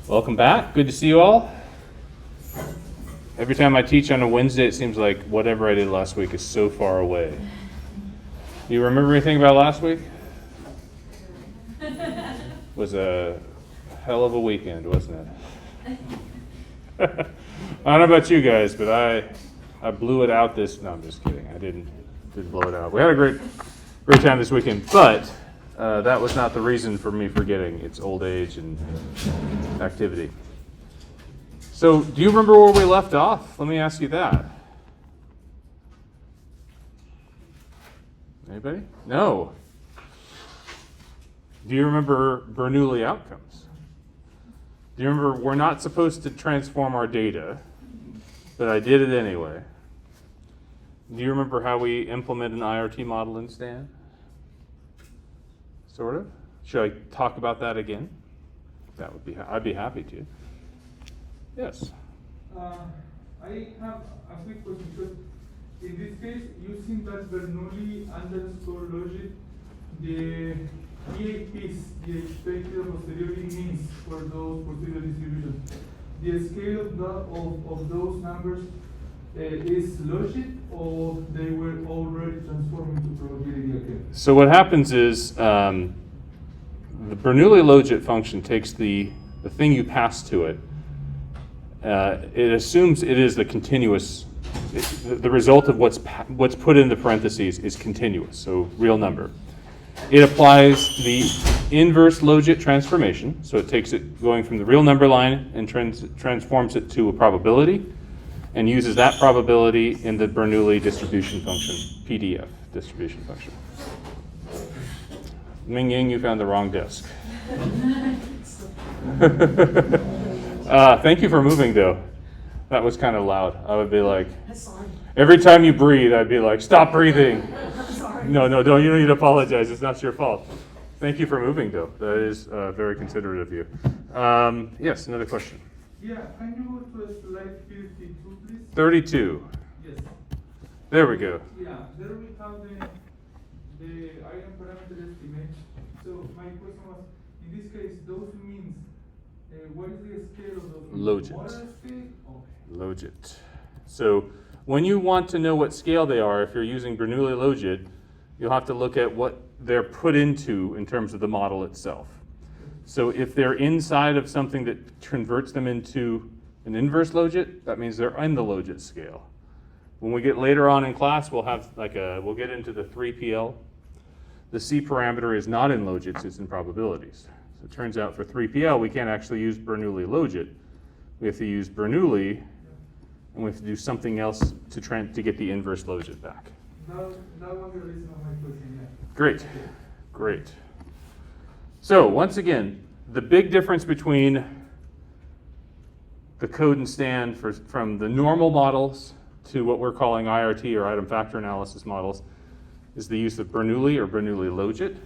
Welcome back. Good to see you all. Every time I teach on a Wednesday, it seems like whatever I did last week is so far away. You remember anything about last week? It was a hell of a weekend, wasn't it? I don't know about you guys, but I blew it out this. No, I'm just kidding. I didn't blow it out. We had a great time this weekend, but that was not the reason for me forgetting. It's old age and activity. So, do you remember where we left off? Let me ask you that. Anybody? No. Do you remember Bernoulli outcomes? Do you remember we're not supposed to transform our data, but I did it anyway? Do you remember how we implement an IRT model in Stan? Sort of. Should I talk about that again? That would be. I'd be happy to. Yes. I have a quick question because in this case, using that Bernoulli underscore logic, the EAPs, the expected posteriori means for those posterior distributions, the scale of those numbers is logic, or they were already transformed into probability again? So what happens is the Bernoulli logit function takes the thing you pass to it. It assumes it is the continuous. The result of what's put into parentheses is continuous, so real number. It applies the inverse logit transformation, so it takes it going from the real number line and transforms it to a probability, and uses that probability in the Bernoulli distribution function, PDF distribution function. Ming Ying, you found the wrong disk. Thank you for moving, though. That was kind of loud. I would be like, every time you breathe, I'd be like, stop breathing. No, don't. You don't need to apologize. It's not your fault. Thank you for moving, though. That is very considerate of you. Yes, another question. Yeah, can you go to slide 52, please? 32. Yes. There we go. Yeah, there we have the item parameter estimate. So my question was, in this case, those means, what is the scale of those? Logit. What are scale? Okay. Logit. So when you want to know what scale they are, if you're using Bernoulli logit, you'll have to look at what they're put into in terms of the model itself. So if they're inside of something that converts them into an inverse logit, that means they're in the logit scale. When we get later on in class, we'll get into the 3PL. The C parameter is not in logits, it's in probabilities. So it turns out for 3PL, we can't actually use Bernoulli logit. We have to use Bernoulli, and we have to do something else to get the inverse logit back. That was the reason of my question, yeah. Great. So once again, the big difference between the code in Stan from the normal models to what we're calling IRT or item factor analysis models is the use of Bernoulli or Bernoulli logit.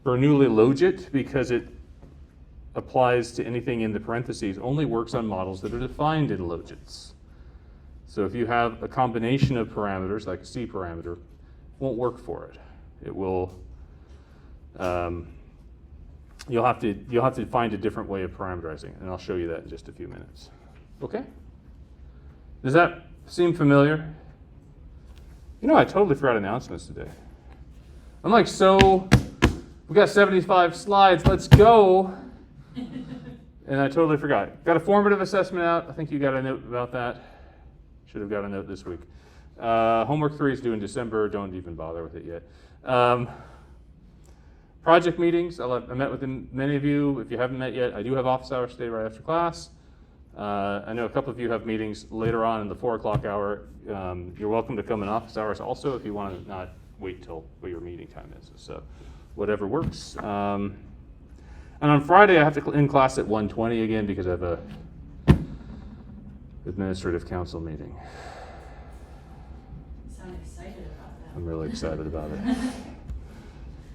Bernoulli logit, because it applies to anything in the parentheses, only works on models that are defined in logits. So if you have a combination of parameters, like a C parameter, it won't work for it. It will. You'll have to find a different way of parameterizing, and I'll show you that in just a few minutes. Okay? Does that seem familiar? You know, I totally forgot announcements today. I'm like, so we got 75 slides, let's go. And I totally forgot. Got a formative assessment out. I think you got a note about that. Should have got a note this week. Homework 3 is due in December. Don't even bother with it yet. Project meetings. I met with many of you. If you haven't met yet, I do have office hours today right after class. I know a couple of you have meetings later on in the 4 o'clock hour. You're welcome to come in office hours also if you want to not wait till what your meeting time is. So whatever works. And on Friday, I have to in class at 1:20 again because I have a administrative council meeting. You sound excited about that. I'm really excited about it.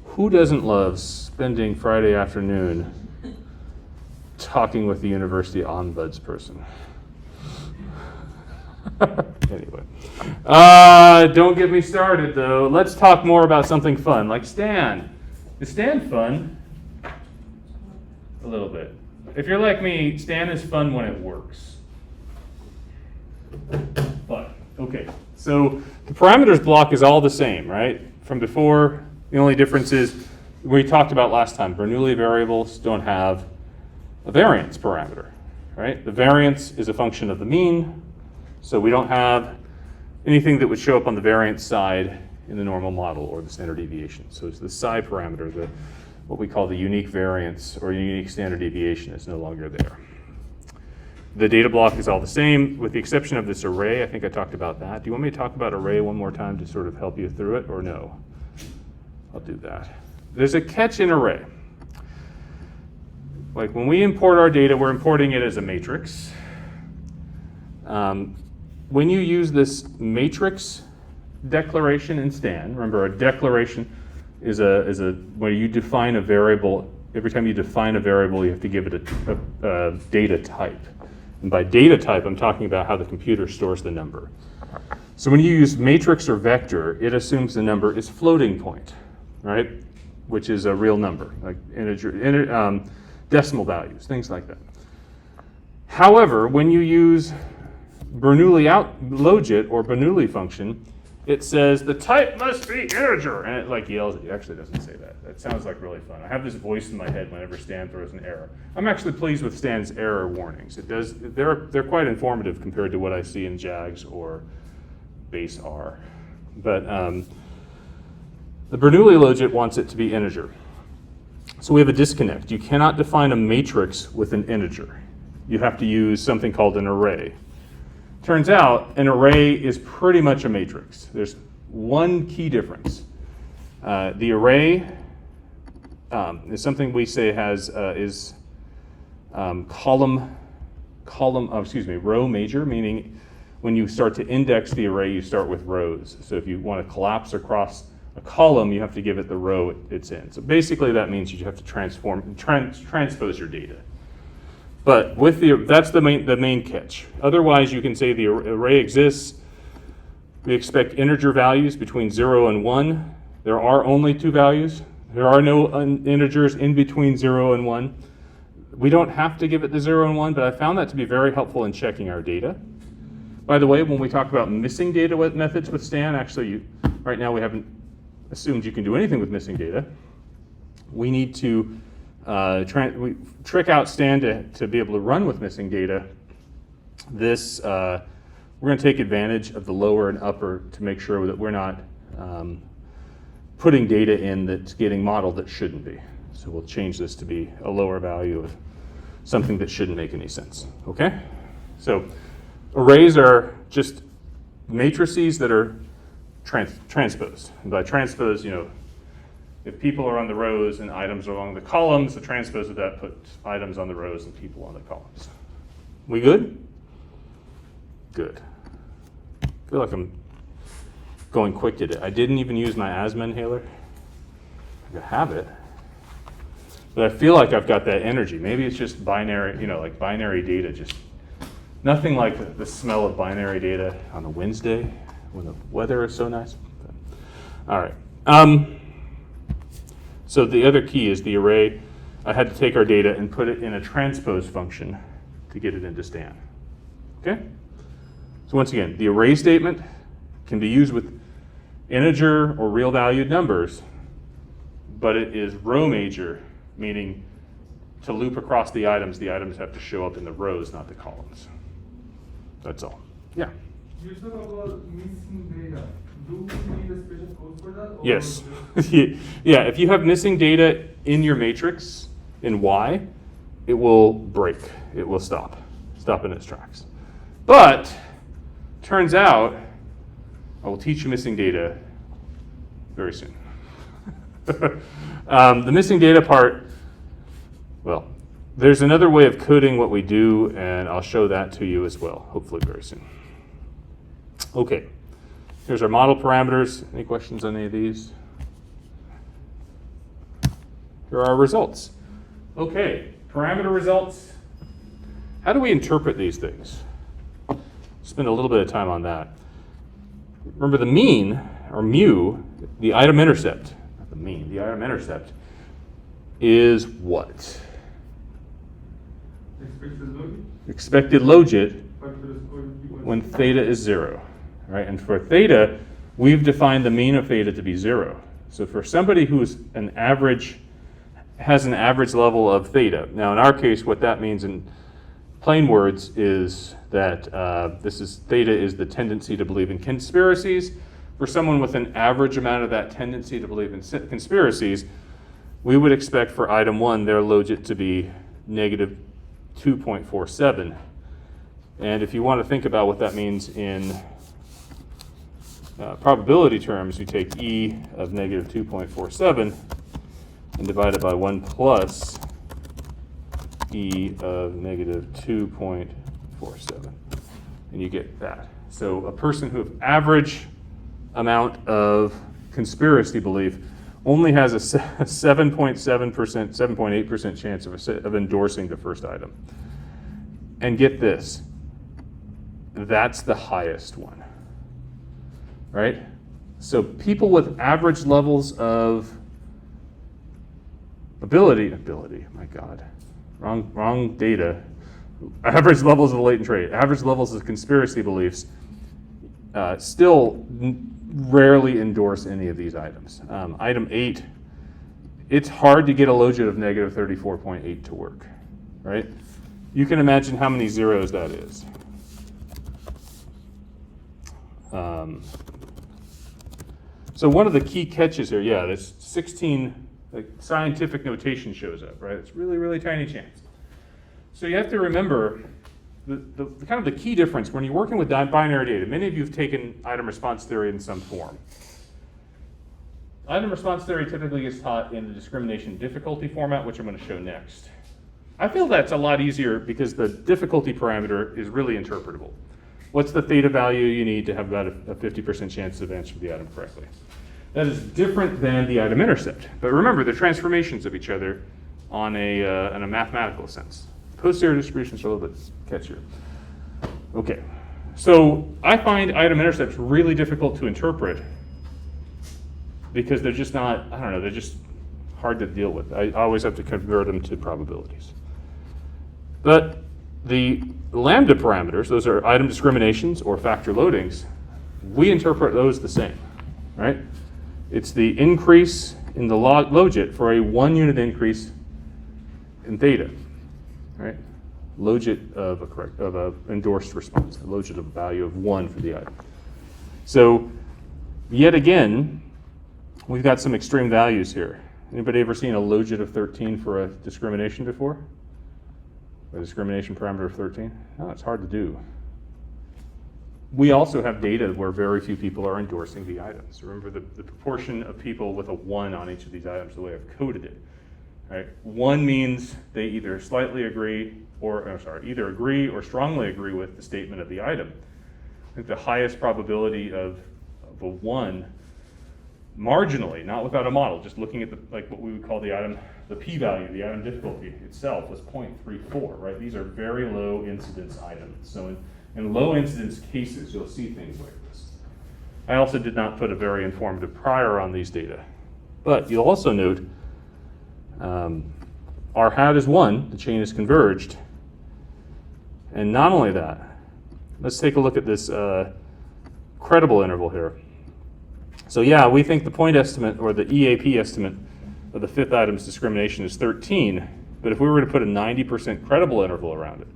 Who doesn't love spending Friday afternoon talking with the university ombuds person? Anyway, don't get me started though. Let's talk more about something fun, like Stan. Is Stan fun? A little bit. If you're like me, Stan is fun when it works. But, okay, so the parameters block is all the same, right? From before, the only difference is, we talked about last time, Bernoulli variables don't have a variance parameter, right? The variance is a function of the mean, so we don't have anything that would show up on the variance side in the normal model or the standard deviation. So it's the psi parameter, what we call the unique variance or unique standard deviation is no longer there. The data block is all the same, with the exception of this array. I think I talked about that. Do you want me to talk about array one more time to sort of help you through it, or no? I'll do that. There's a catch in array. Like when we import our data, we're importing it as a matrix. When you use this matrix declaration in Stan, remember a declaration is where you define a variable. Every time you define a variable, you have to give it a data type. And by data type, I'm talking about how the computer stores the number. So when you use matrix or vector, it assumes the number is floating point, right? Which is a real number, like integer, decimal values, things like that. However, when you use Bernoulli logit or Bernoulli function, it says the type must be integer, and it like yells. It actually doesn't say that. That sounds like really fun. I have this voice in my head whenever Stan throws an error. I'm actually pleased with Stan's error warnings. It does. They're quite informative compared to what I see in JAGS or base R. But the Bernoulli logit wants it to be integer. So we have a disconnect. You cannot define a matrix with an integer. You have to use something called an array. Turns out an array is pretty much a matrix. There's one key difference. The array is something we say has row major, meaning when you start to index the array, you start with rows. So if you want to collapse across a column, you have to give it the row it's in. So basically that means you have to transpose your data. But with that's the main catch. Otherwise, you can say the array exists. We expect integer values between 0 and 1. There are only two values. There are no integers in between 0 and 1. We don't have to give it the 0 and 1, but I found that to be very helpful in checking our data. By the way, when we talk about missing data methods with Stan, actually, right now we haven't assumed you can do anything with missing data. We need to we trick out Stan to be able to run with missing data. This, we're going to take advantage of the lower and upper to make sure that we're not putting data in that's getting modeled that shouldn't be. So we'll change this to be a lower value of something that shouldn't make any sense, okay? So arrays are just matrices that are transposed. And by transpose, if people are on the rows and items are along the columns, the transpose of that puts items on the rows and people on the columns. We good? Good. I feel like I'm going quick today. I didn't even use my asthma inhaler. I have it. But I feel like I've got that energy. Maybe it's just binary, like binary data, just nothing like the smell of binary data on a Wednesday when the weather is so nice. All right. So the other key is the array. I had to take our data and put it in a transpose function to get it into Stan. Okay? So once again, the array statement can be used with integer or real valued numbers, but it is row major, meaning to loop across the items have to show up in the rows, not the columns. That's all. Yeah? You talk about missing data. Do we need a special code for that? Yes. Yeah, if you have missing data in your matrix in Y, it will break. It will stop in its tracks. But turns out, I will teach you missing data very soon. The missing data part, well, there's another way of coding what we do, and I'll show that to you as well, hopefully very soon. Okay. Here's our model parameters. Any questions on any of these? Here are our results. Okay, parameter results. How do we interpret these things? Spend a little bit of time on that. Remember the mean, or mu, the item intercept, not the mean, the item intercept is what? Expected logit Expected logit factor score equals when theta is 0. Right? And for theta, we've defined the mean of theta to be 0. So for somebody who's has an average level of theta. Now in our case, what that means in plain words is that theta is the tendency to believe in conspiracies. For someone with an average amount of that tendency to believe in conspiracies, we would expect for item 1 their logit to be negative 2.47. And if you want to think about what that means in probability terms, you take E of negative 2.47 and divide it by 1 plus E of negative 2.47. And you get that. So a person who has average amount of conspiracy belief only has a 7.7%, 7.8% chance of endorsing the first item. And get this, that's the highest one, right? So people with average levels of ability, my God, wrong data. Average levels of latent trait, average levels of conspiracy beliefs still rarely endorse any of these items. Item 8, it's hard to get a logit of negative 34.8 to work, right? You can imagine how many zeros that is. So one of the key catches here, yeah, this 16, like scientific notation shows up, right? It's really, really tiny chance. So you have to remember the kind of the key difference when you're working with binary data. Many of you have taken item response theory in some form. Item response theory typically gets taught in the discrimination difficulty format, which I'm going to show next. I feel that's a lot easier because the difficulty parameter is really interpretable. What's the theta value you need to have about a 50% chance of answering the item correctly? That is different than the item intercept. But remember, the transformations of each other in a mathematical sense. Posterior distributions are a little bit catchier. Okay, so I find item intercepts really difficult to interpret because they're just not, I don't know, they're just hard to deal with. I always have to convert them to probabilities. But the lambda parameters, those are item discriminations or factor loadings, we interpret those the same, right? It's the increase in the logit for a 1 unit increase in theta, right? Logit of a endorsed response, a logit of a value of 1 for the item. So yet again, we've got some extreme values here. Anybody ever seen a logit of 13 for a discrimination before? A discrimination parameter of 13? No, it's hard to do. We also have data where very few people are endorsing the items. Remember the proportion of people with a 1 on each of these items, the way I've coded it. Right? 1 means they either slightly agree either agree or strongly agree with the statement of the item. I think the highest probability of a 1, marginally, not without a model, just looking at what we would call the item, the p-value, the item difficulty itself was 0.34, right? These are very low incidence items. So in low incidence cases, you'll see things like this. I also did not put a very informative prior on these data. But you'll also note our hat is 1, the chain is converged. And not only that, let's take a look at this credible interval here. So yeah, we think the point estimate or the EAP estimate of the 5th item's discrimination is 13, but if we were to put a 90% credible interval around it,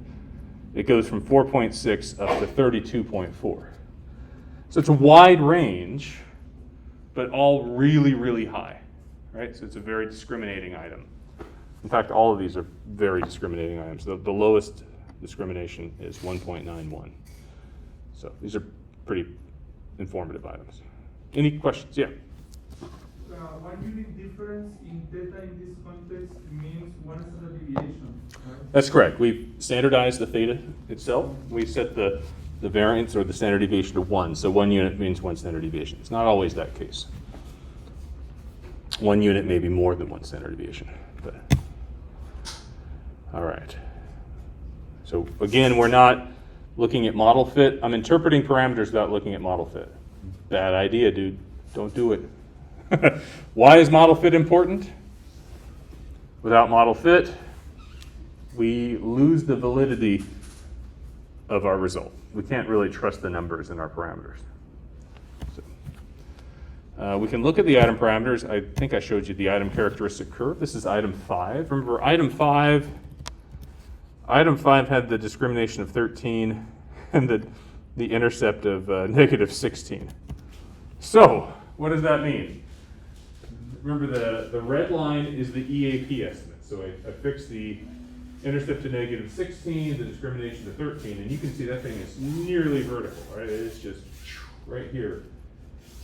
it goes from 4.6 up to 32.4. So it's a wide range, but all really, really high, right? So it's a very discriminating item. In fact, all of these are very discriminating items. The lowest discrimination is 1.91. So these are pretty informative items. Any questions? Yeah. 1 unit difference in theta in this context means 1 standard deviation, right? That's correct. We've standardized the theta itself. We set the variance or the standard deviation to 1. So 1 unit means 1 standard deviation. It's not always that case. 1 unit may be more than 1 standard deviation. But all right. So again, we're not looking at model fit. I'm interpreting parameters without looking at model fit. Bad idea, dude. Don't do it. Why is model fit important? Without model fit, we lose the validity of our result. We can't really trust the numbers in our parameters. So, we can look at the item parameters. I think I showed you the item characteristic curve. This is item 5. Remember, item 5 had the discrimination of 13 and the intercept of negative 16. So, what does that mean? Remember, the red line is the EAP estimate. So I fixed the intercept to negative 16, the discrimination to 13, and you can see that thing is nearly vertical, right? It is just right here,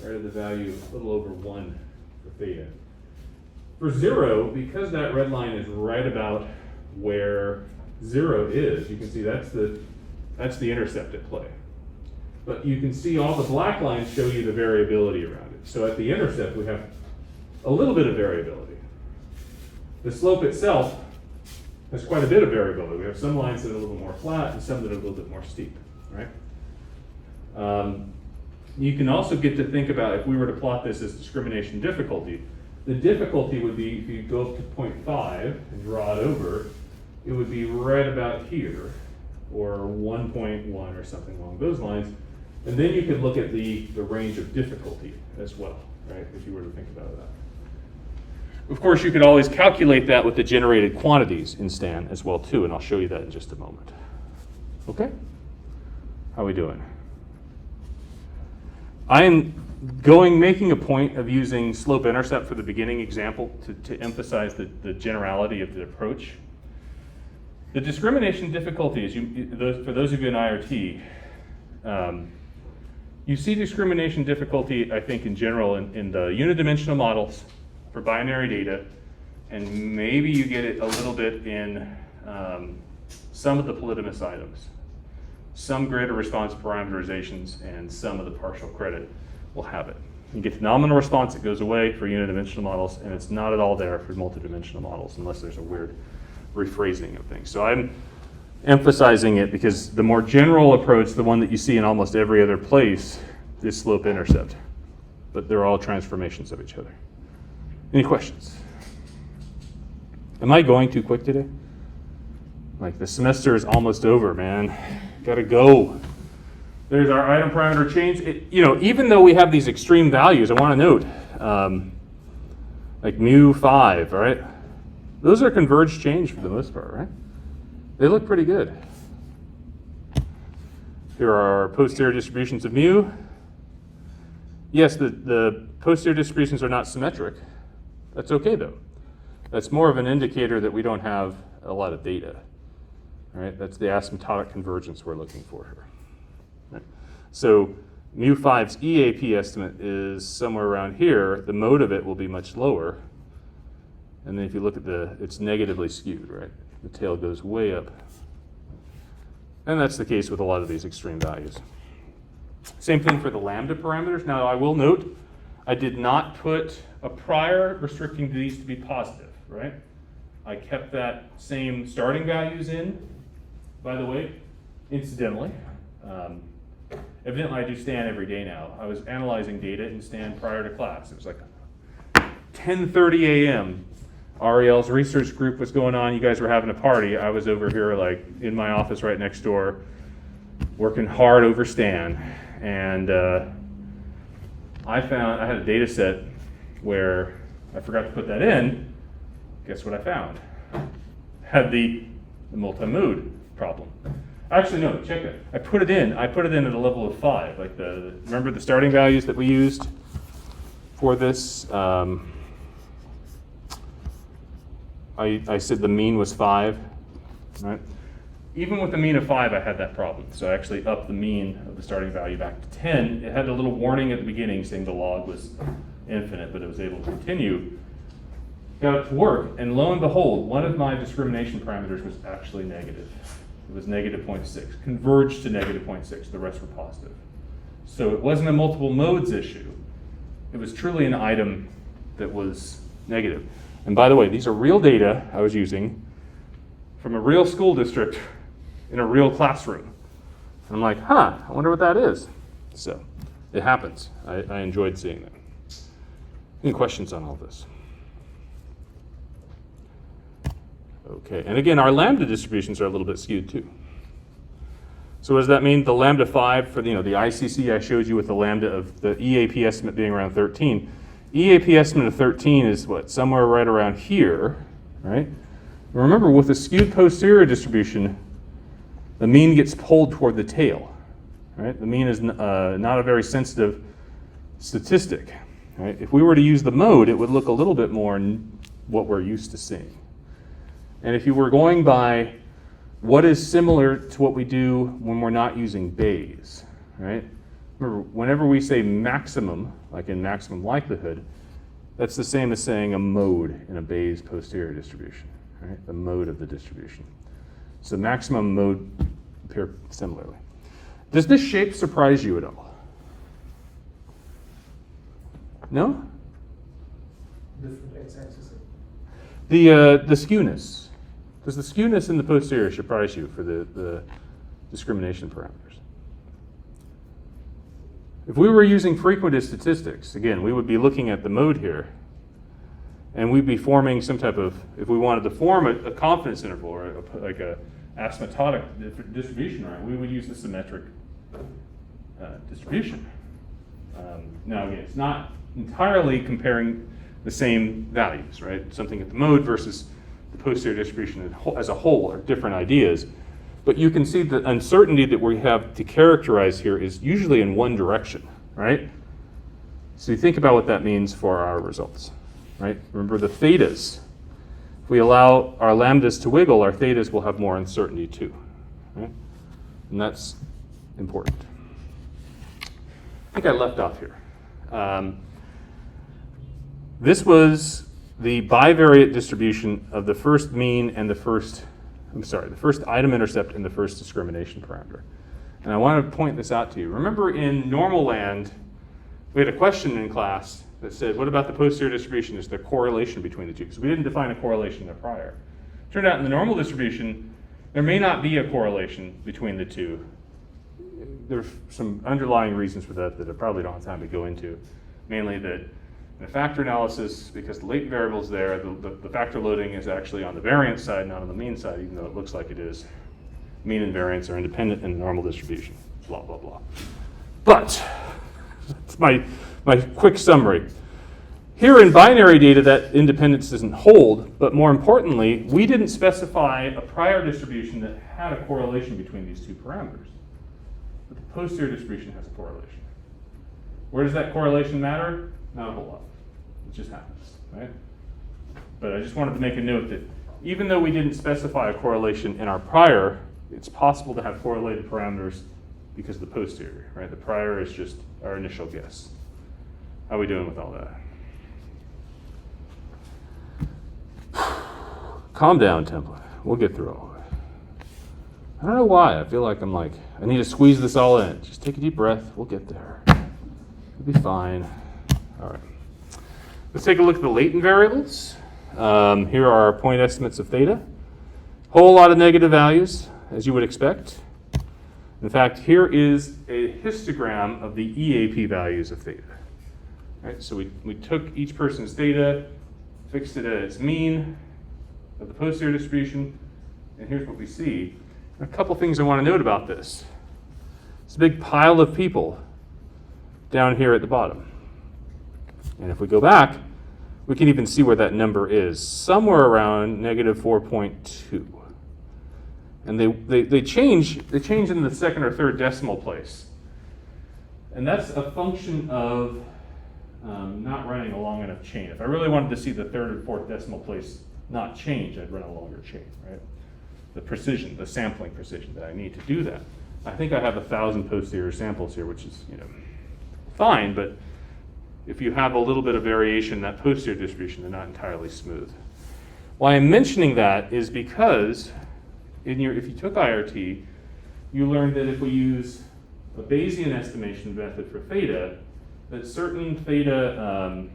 right at the value a little over 1 for theta. For 0, because that red line is right about where 0 is, you can see that's the intercept at play. But you can see all the black lines show you the variability around it. So at the intercept, we have a little bit of variability. The slope itself has quite a bit of variability. We have some lines that are a little more flat and some that are a little bit more steep, right? You can also get to think about, if we were to plot this as discrimination difficulty, the difficulty would be, if you go up to 0.5 and draw it over, it would be right about here, or 1.1 or something along those lines. And then you could look at the range of difficulty as well, right, if you were to think about that. Of course, you could always calculate that with the generated quantities in Stan as well, too, and I'll show you that in just a moment. Okay? How are we doing? I am making a point of using slope-intercept for the beginning example to emphasize the generality of the approach. The discrimination difficulty is, for those of you in IRT, you see discrimination difficulty, I think, in general in the unidimensional models for binary data, and maybe you get it a little bit in some of the polytomous items. Some greater response parameterizations and some of the partial credit will have it. You get the nominal response, it goes away for unidimensional models, and it's not at all there for multidimensional models unless there's a weird rephrasing of things. So I'm emphasizing it because the more general approach, the one that you see in almost every other place, is slope-intercept. But they're all transformations of each other. Any questions? Am I going too quick today? Like, the semester is almost over, man. Gotta go. There's our item parameter change. Even though we have these extreme values, I want to note, like mu5, right? Those are converged change for the most part, right? They look pretty good. Here are our posterior distributions of mu. Yes, the posterior distributions are not symmetric. That's okay, though. That's more of an indicator that we don't have a lot of data. Right? That's the asymptotic convergence we're looking for here. Right? So mu5's EAP estimate is somewhere around here. The mode of it will be much lower. And then if you look at it's negatively skewed, right? The tail goes way up. And that's the case with a lot of these extreme values. Same thing for the lambda parameters. Now I will note, I did not put a prior restricting these to be positive, right? I kept that same starting values in, by the way, incidentally. Evidently I do Stan every day now. I was analyzing data in Stan prior to class. It was like 10:30 a.m. Ariel's research group was going on. You guys were having a party. I was over here like in my office right next door working hard over Stan. And I had a data set where I forgot to put that in. Guess what I found? Had the multi-mode problem. Actually, no, check it. I put it in at a level of 5. Like remember the starting values that we used for this? I said the mean was 5, right? Even with the mean of 5, I had that problem. So I actually upped the mean of the starting value back to 10. It had a little warning at the beginning saying the log was infinite, but it was able to continue. Got it to work, and lo and behold, one of my discrimination parameters was actually negative. It was negative 0.6, converged to negative 0.6. The rest were positive. So it wasn't a multiple modes issue. It was truly an item that was negative. And by the way, these are real data I was using from a real school district in a real classroom. And I'm like, I wonder what that is. So it happens. I enjoyed seeing that. Any questions on all this? Okay, and again, our lambda distributions are a little bit skewed too. So what does that mean? The lambda 5 for the ICC I showed you with the lambda of the EAP estimate being around 13. EAP estimate of 13 is what? Somewhere right around here, right? Remember, with a skewed posterior distribution, the mean gets pulled toward the tail, right? The mean is not a very sensitive statistic, right? If we were to use the mode, it would look a little bit more what we're used to seeing. And if you were going by what is similar to what we do when we're not using Bayes, right? Remember, whenever we say maximum, like in maximum likelihood, that's the same as saying a mode in a Bayes posterior distribution, right? The mode of the distribution. So maximum mode appear similarly. Does this shape surprise you at all? No? Different x-axis. The skewness. Does the skewness in the posterior surprise you for the discrimination parameters? If we were using frequentist statistics, again, we would be looking at the mode here, and we'd be forming some type of, if we wanted to form a confidence interval or like a asymptotic distribution, right, we would use the symmetric distribution. Now, again, it's not entirely comparing the same values, right? Something at the mode versus the posterior distribution as a whole are different ideas. But you can see the uncertainty that we have to characterize here is usually in one direction, right? So you think about what that means for our results, right? Remember the thetas. If we allow our lambdas to wiggle, our thetas will have more uncertainty too, right? And that's important. I think I left off here. This was the bivariate distribution of the first mean and the first item intercept and the first discrimination parameter. And I want to point this out to you. Remember in normal land, we had a question in class that said, what about the posterior distribution? Is there correlation between the two? So we didn't define a correlation there prior. Turned out in the normal distribution, there may not be a correlation between the two. There's some underlying reasons for that I probably don't have time to go into. Mainly that in a factor analysis, because the latent variable is there, the factor loading is actually on the variance side, not on the mean side, even though it looks like it is. Mean and variance are independent in the normal distribution, blah, blah, blah. But that's my quick summary. Here in binary data, that independence doesn't hold, but more importantly, we didn't specify a prior distribution that had a correlation between these two parameters. But the posterior distribution has a correlation. Where does that correlation matter? Not a whole lot. It just happens, right? But I just wanted to make a note that even though we didn't specify a correlation in our prior, it's possible to have correlated parameters because of the posterior, right? The prior is just our initial guess. How are we doing with all that? Calm down, template. We'll get through all of it. I don't know why. I feel like I need to squeeze this all in. Just take a deep breath. We'll get there. We'll be fine. All right. Let's take a look at the latent variables. Here are our point estimates of theta. Whole lot of negative values, as you would expect. In fact, here is a histogram of the EAP values of theta. Right, so we took each person's theta, fixed it as mean of the posterior distribution, and here's what we see. A couple things I want to note about this. It's a big pile of people down here at the bottom. And if we go back, we can even see where that number is, somewhere around negative 4.2. And they change in the second or third decimal place. And that's a function of not running a long enough chain. If I really wanted to see the third or fourth decimal place not change, I'd run a longer chain, right? The precision, the sampling precision that I need to do that. I think I have 1,000 posterior samples here, which is, fine, but if you have a little bit of variation in that posterior distribution, they're not entirely smooth. Why I'm mentioning that is because if you took IRT, you learned that if we use a Bayesian estimation method for theta, that certain theta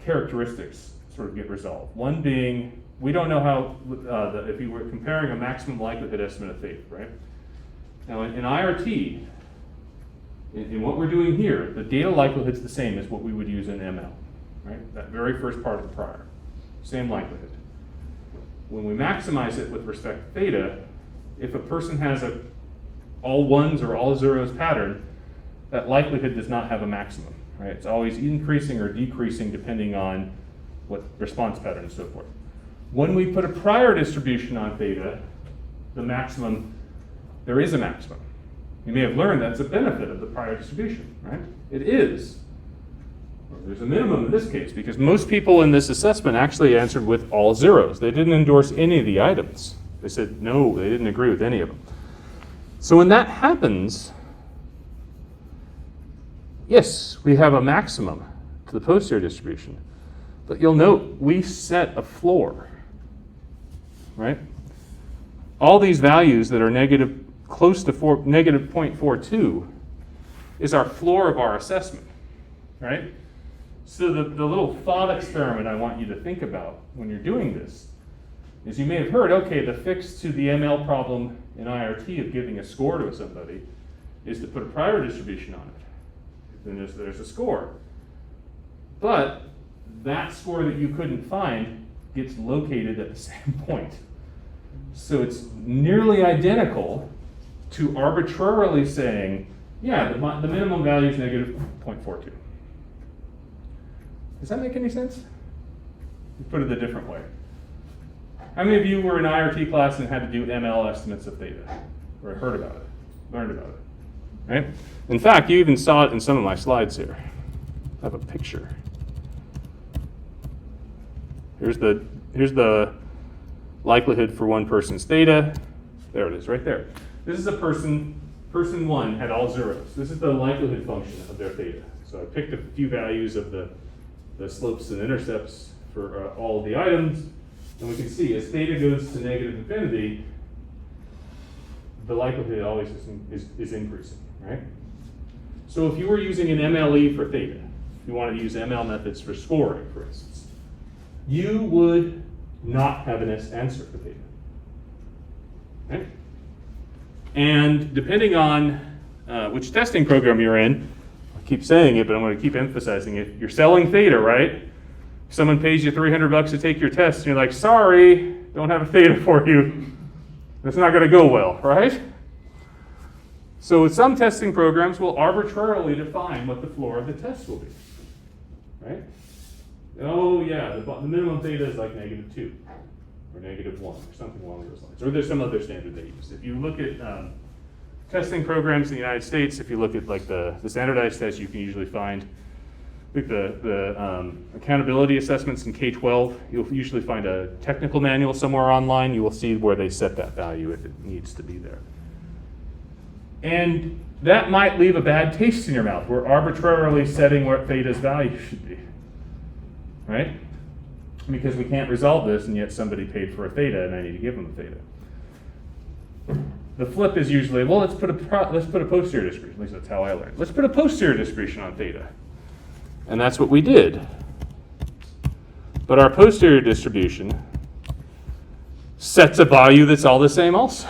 characteristics sort of get resolved. One being, we don't know how, if you were comparing a maximum likelihood estimate of theta, right? Now in IRT, in what we're doing here, the data likelihood's the same as what we would use in ML, right? That very first part of the prior, same likelihood. when we maximize it with respect to theta, if a person has a all ones or all zeros pattern, that likelihood does not have a maximum, right? It's always increasing or decreasing depending on what response pattern and so forth. When we put a prior distribution on theta, the maximum, there is a maximum. You may have learned that's a benefit of the prior distribution, right? It is. There's a minimum in this case because most people in this assessment actually answered with all zeros. They didn't endorse any of the items. They said no, they didn't agree with any of them. So when that happens, yes, we have a maximum to the posterior distribution. But you'll note we set a floor, right? All these values that are negative, close to negative 0.42 is our floor of our assessment, right? So the little thought experiment I want you to think about when you're doing this is you may have heard, okay, the fix to the ML problem in IRT of giving a score to somebody is to put a prior distribution on it. Then there's a score. But that score that you couldn't find gets located at the same point. So it's nearly identical to arbitrarily saying, yeah, the minimum value is negative 0.42. Does that make any sense? Put it a different way. How many of you were in IRT class and had to do ML estimates of theta? Or heard about it, learned about it, right? In fact, you even saw it in some of my slides here. I have a picture. Here's the likelihood for one person's theta. There it is, right there. This is a person one had all zeros. This is the likelihood function of their theta. So I picked a few values of the slopes and intercepts for all of the items. And we can see as theta goes to negative infinity, the likelihood always is increasing, right? So if you were using an MLE for theta, if you wanted to use ML methods for scoring, for instance, you would not have an answer for theta, right? And depending on which testing program you're in, I keep saying it, but I'm going to keep emphasizing it. You're selling theta, right? Someone pays you $300 to take your test, and you're like, sorry, don't have a theta for you. That's not going to go well, right? So some testing programs will arbitrarily define what the floor of the test will be, right? Oh yeah, the minimum theta is like -2 or -1 or something along those lines. Or there's some other standard they use. If you look at testing programs in the United States, if you look at like the standardized tests, you can usually find like the accountability assessments in K-12. You'll usually find a technical manual somewhere online. You will see where they set that value if it needs to be there. And that might leave a bad taste in your mouth. We're arbitrarily setting what theta's value should be, right? Because we can't resolve this, and yet somebody paid for a theta, and I need to give them a theta. The flip is usually, well, let's put a posterior distribution. At least that's how I learned. Let's put a posterior distribution on theta, and that's what we did. But our posterior distribution sets a value that's all the same, also.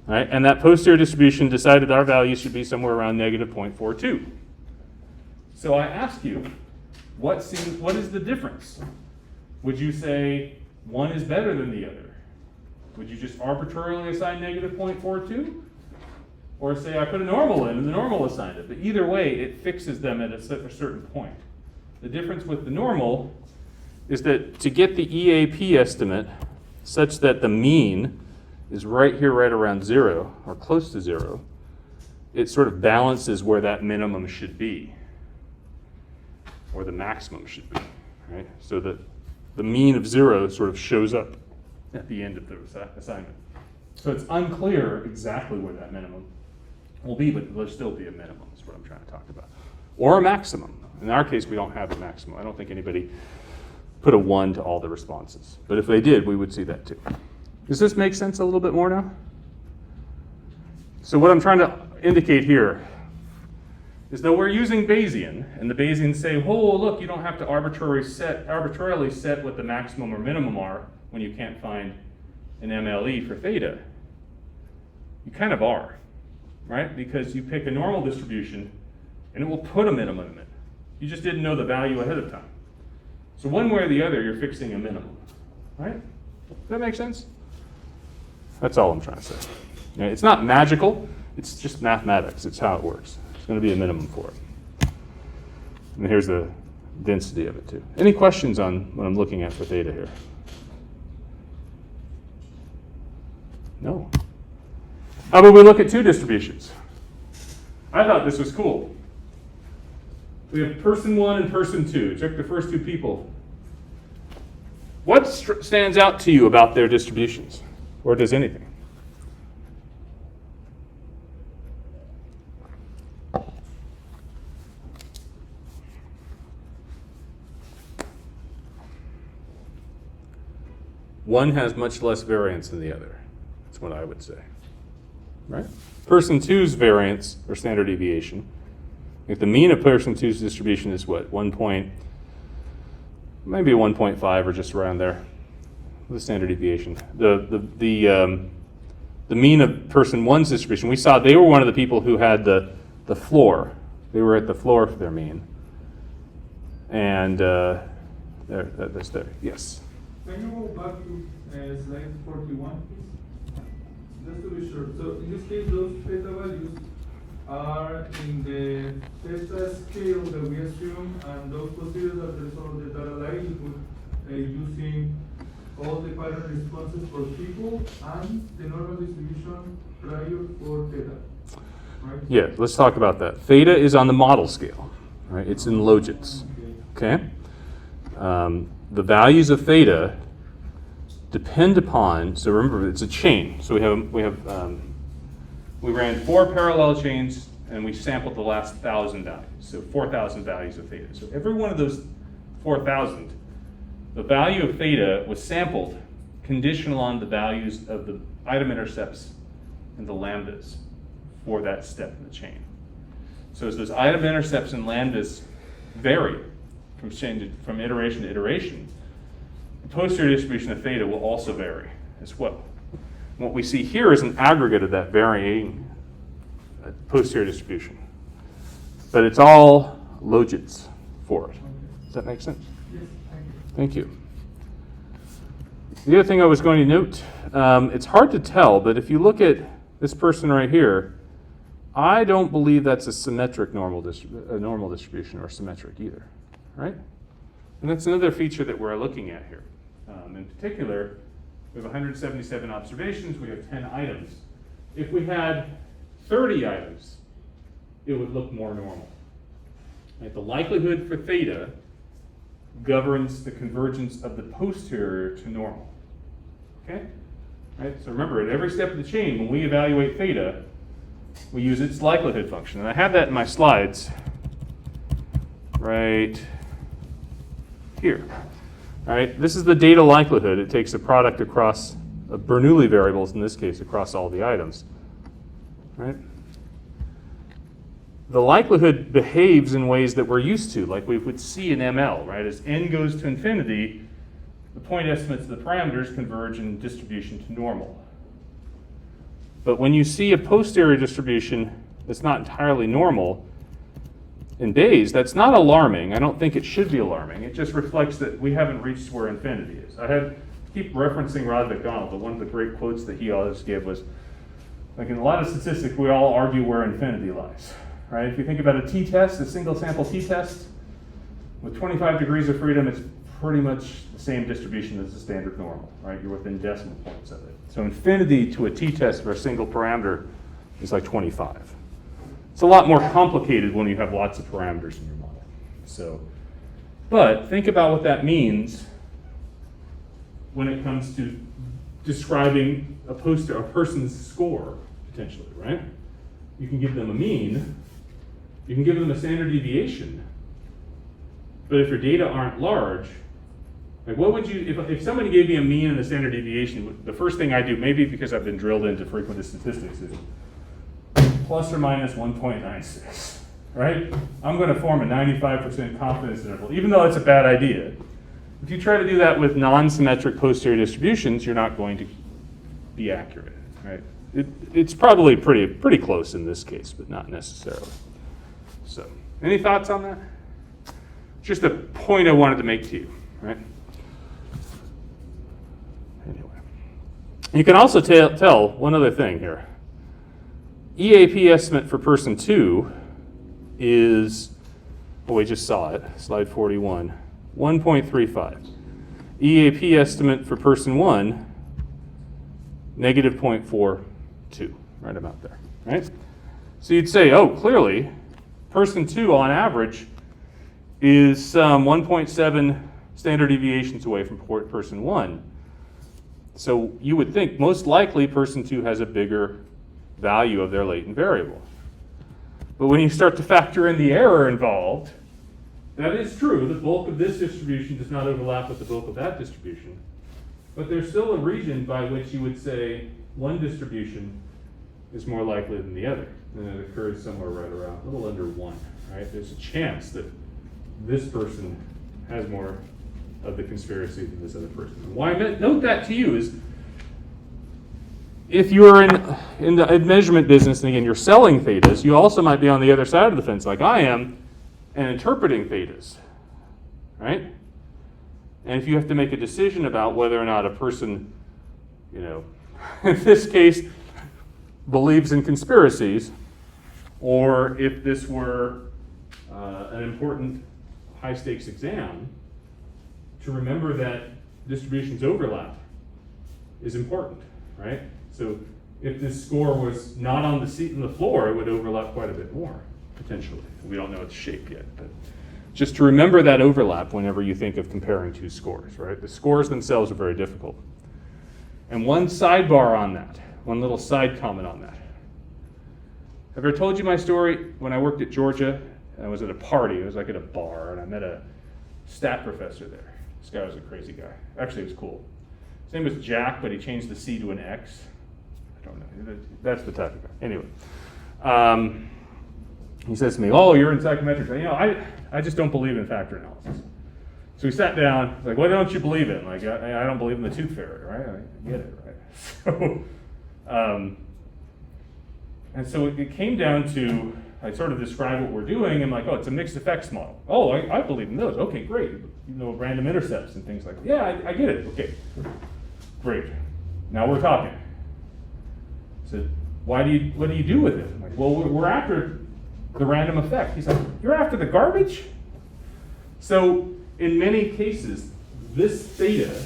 Right? And that posterior distribution decided our value should be somewhere around -0.42. So I ask you, what is the difference? Would you say one is better than the other? Would you just arbitrarily assign -0.42? Or say I put a normal in and the normal assigned it? But either way, it fixes them at a certain point. The difference with the normal is that to get the EAP estimate such that the mean is right here, right around 0, or close to 0, it sort of balances where that minimum should be, or the maximum should be, right? So that the mean of 0 sort of shows up at the end of the assignment. So it's unclear exactly where that minimum will be, but there'll still be a minimum, is what I'm trying to talk about. Or a maximum. In our case, we don't have a maximum. I don't think anybody put a 1 to all the responses. But if they did, we would see that too. Does this make sense a little bit more now? So what I'm trying to indicate here is that we're using Bayesian, and the Bayesians say, oh, look, you don't have to arbitrarily set what the maximum or minimum are when you can't find an MLE for theta. You kind of are, right? Because you pick a normal distribution, and it will put a minimum in it. You just didn't know the value ahead of time. So one way or the other, you're fixing a minimum, right? Does that make sense? That's all I'm trying to say. Yeah, it's not magical, it's just mathematics. It's how it works. It's going to be a minimum for it. And here's the density of it too. Any questions on what I'm looking at for theta here? No. How about we look at two distributions? I thought this was cool. We have person 1 and person 2. Check the first two people. What stands out to you about their distributions? Or does anything? One has much less variance than the other. That's what I would say. Right? Person 2's variance, or standard deviation, if the mean of person 2's distribution is what? Maybe 1.5 or just around there. The standard deviation. The mean of person 1's distribution, we saw they were one of the people who had the floor. They were at the floor for their mean. And that's there. Yes. Can you go back to slide 41, please? Just to be sure. So in this case, those theta values are in the theta scale that we assume, and those posteriors are the result of the data likelihood using all the pattern responses for people and the normal distribution prior for theta. Right? Yeah, let's talk about that. Theta is on the model scale, right? It's in logits. Okay? The values of theta depend upon, so remember it's a chain. So we ran 4 parallel chains and we sampled the last 1,000 values. So 4,000 values of theta. So every one of those 4,000, the value of theta was sampled conditional on the values of the item intercepts and the lambdas for that step in the chain. So as those item intercepts and lambdas vary from iteration to iteration, the posterior distribution of theta will also vary as well. What we see here is an aggregate of that varying posterior distribution. But it's all logits for it. Does that make sense? Yes, Thank you. The other thing I was going to note, it's hard to tell, but if you look at this person right here, I don't believe that's a symmetric normal distribution or symmetric either, right? And that's another feature that we're looking at here. In particular, we have 177 observations, we have 10 items. If we had 30 items, it would look more normal. Right? The likelihood for theta governs the convergence of the posterior to normal. Okay? Right? So remember, at every step of the chain, when we evaluate theta, we use its likelihood function. And I have that in my slides right here. All right, this is the data likelihood. It takes a product across Bernoulli variables, in this case, across all the items. Right? The likelihood behaves in ways that we're used to, like we would see in ML, right? As n goes to infinity, the point estimates of the parameters converge in distribution to normal. But when you see a posterior distribution that's not entirely normal in Bayes, that's not alarming. I don't think it should be alarming. It just reflects that we haven't reached where infinity is. I keep referencing Rod McDonald, but one of the great quotes that he always gave was, like in a lot of statistics, we all argue where infinity lies, right? If you think about a t-test, a single sample t-test, with 25 degrees of freedom, it's pretty much the same distribution as the standard normal, right? You're within decimal points of it. So infinity to a t-test for a single parameter is like 25. It's a lot more complicated when you have lots of parameters in your model. So, but think about what that means when it comes to describing a person's score, potentially, right? You can give them a mean, you can give them a standard deviation, but if your data aren't large, like what would you, if somebody gave me a mean and a standard deviation, the first thing I do, maybe because I've been drilled into frequentist statistics, is plus or minus 1.96, right? I'm going to form a 95% confidence interval, even though it's a bad idea. If you try to do that with non-symmetric posterior distributions, you're not going to be accurate, right? It's probably pretty close in this case, but not necessarily. So, any thoughts on that? Just a point I wanted to make to you, right? Anyway. You can also tell one other thing here. EAP estimate for person 2 is, well, we just saw it, slide 41, 1.35. EAP estimate for person 1, negative 0.42, right about there, right? So you'd say, oh, clearly, person 2 on average is 1.7 standard deviations away from person 1. So you would think most likely person 2 has a bigger value of their latent variable. But when you start to factor in the error involved, that is true. The bulk of this distribution does not overlap with the bulk of that distribution. But there's still a region by which you would say one distribution is more likely than the other. And it occurs somewhere right around, a little under 1, right? There's a chance that this person has more of the conspiracy than this other person. And why I note that to you is, if you're in the measurement business, and again, you're selling thetas, you also might be on the other side of the fence, like I am, and interpreting thetas, right? And if you have to make a decision about whether or not a person, in this case, believes in conspiracies, or if this were an important high-stakes exam, to remember that distributions overlap is important, right? So if this score was not on the seat and the floor, it would overlap quite a bit more, potentially. We don't know its shape yet, but just to remember that overlap whenever you think of comparing two scores, right? The scores themselves are very difficult. And one sidebar on that, one little side comment on that. Have I ever told you my story when I worked at Georgia? I was at a party, it was like at a bar, and I met a stat professor there. This guy was a crazy guy. Actually, it was cool. His name was Jack, but he changed the C to an X. I don't know. That's the type of guy. Anyway, he says to me, "Oh, you're in psychometric." I just don't believe in factor analysis. So we sat down. Like, "Why don't you believe it?" Like, I don't believe in the tooth fairy, right? I get it, right? So, and so it came down to, I sort of describe what we're doing. I'm like, "Oh, it's a mixed effects model." "Oh, I believe in those." "Okay, great. Random intercepts and things like that." "Yeah, I get it." "Okay, great. Now we're talking." So what do you do with it? I'm like, "Well, we're after the random effect." He's like, "You're after the garbage?" So in many cases, this theta,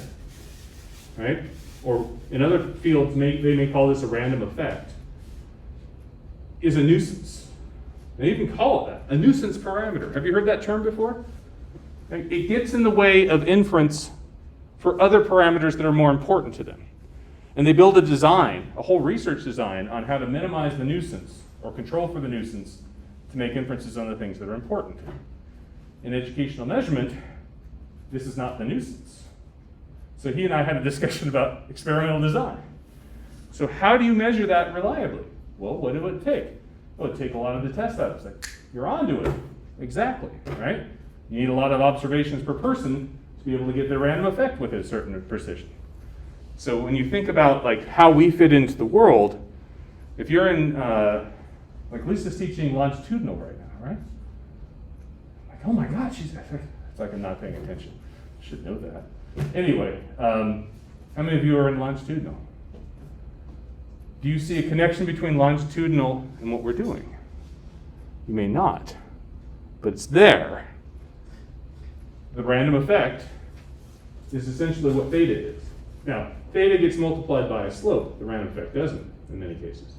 right, or in other fields, they may call this a random effect, is a nuisance. They even call it that, a nuisance parameter. Have you heard that term before? It gets in the way of inference for other parameters that are more important to them. And they build a design, a whole research design, on how to minimize the nuisance or control for the nuisance to make inferences on the things that are important. In educational measurement, this is not the nuisance. So he and I had a discussion about experimental design. So how do you measure that reliably? Well, what would it take? Well, it'd take a lot of the test items. Like, you're onto it. Exactly, right? You need a lot of observations per person to be able to get the random effect with a certain precision. So when you think about like how we fit into the world, if you're in, like Lisa's teaching longitudinal right now, right? Like, oh my God, it's like I'm not paying attention. I should know that. Anyway, how many of you are in longitudinal? Do you see a connection between longitudinal and what we're doing? You may not, but it's there. The random effect is essentially what theta is. Now, theta gets multiplied by a slope. The random effect doesn't in many cases.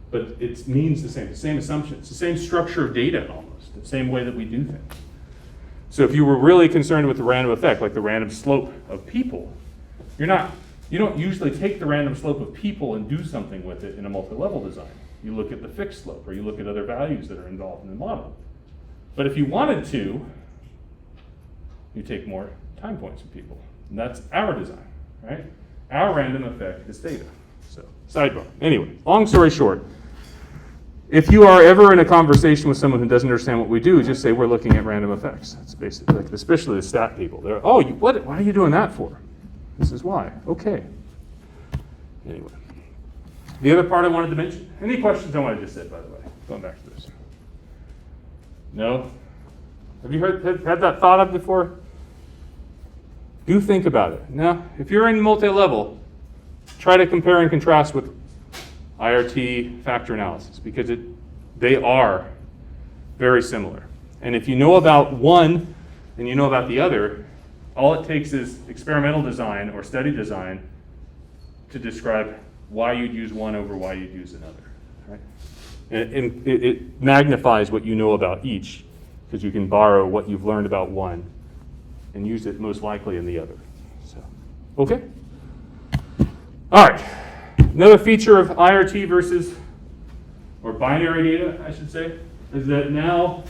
But it means the same assumption. It's the same structure of data almost, the same way that we do things. So if you were really concerned with the random effect, like the random slope of people, you don't usually take the random slope of people and do something with it in a multi-level design. You look at the fixed slope, or you look at other values that are involved in the model. But if you wanted to, you take more time points from people. And that's our design, right? Our random effect is theta. So, sidebar. Anyway, long story short, if you are ever in a conversation with someone who doesn't understand what we do, just say we're looking at random effects. That's basically, like, especially the stat people. They're, "Oh, why are you doing that for?" This is why. Okay. Anyway. The other part I wanted to mention. Any questions on what I just said, by the way? Going back to this. No? Have you had that thought up before? Do think about it. Now, if you're in multi-level, try to compare and contrast with IRT factor analysis because they are very similar. And if you know about one and you know about the other, all it takes is experimental design or study design to describe why you'd use one over why you'd use another. Right? And it magnifies what you know about each because you can borrow what you've learned about one and use it most likely in the other. So, okay? All right. Another feature of IRT versus, or binary data, I should say, is that now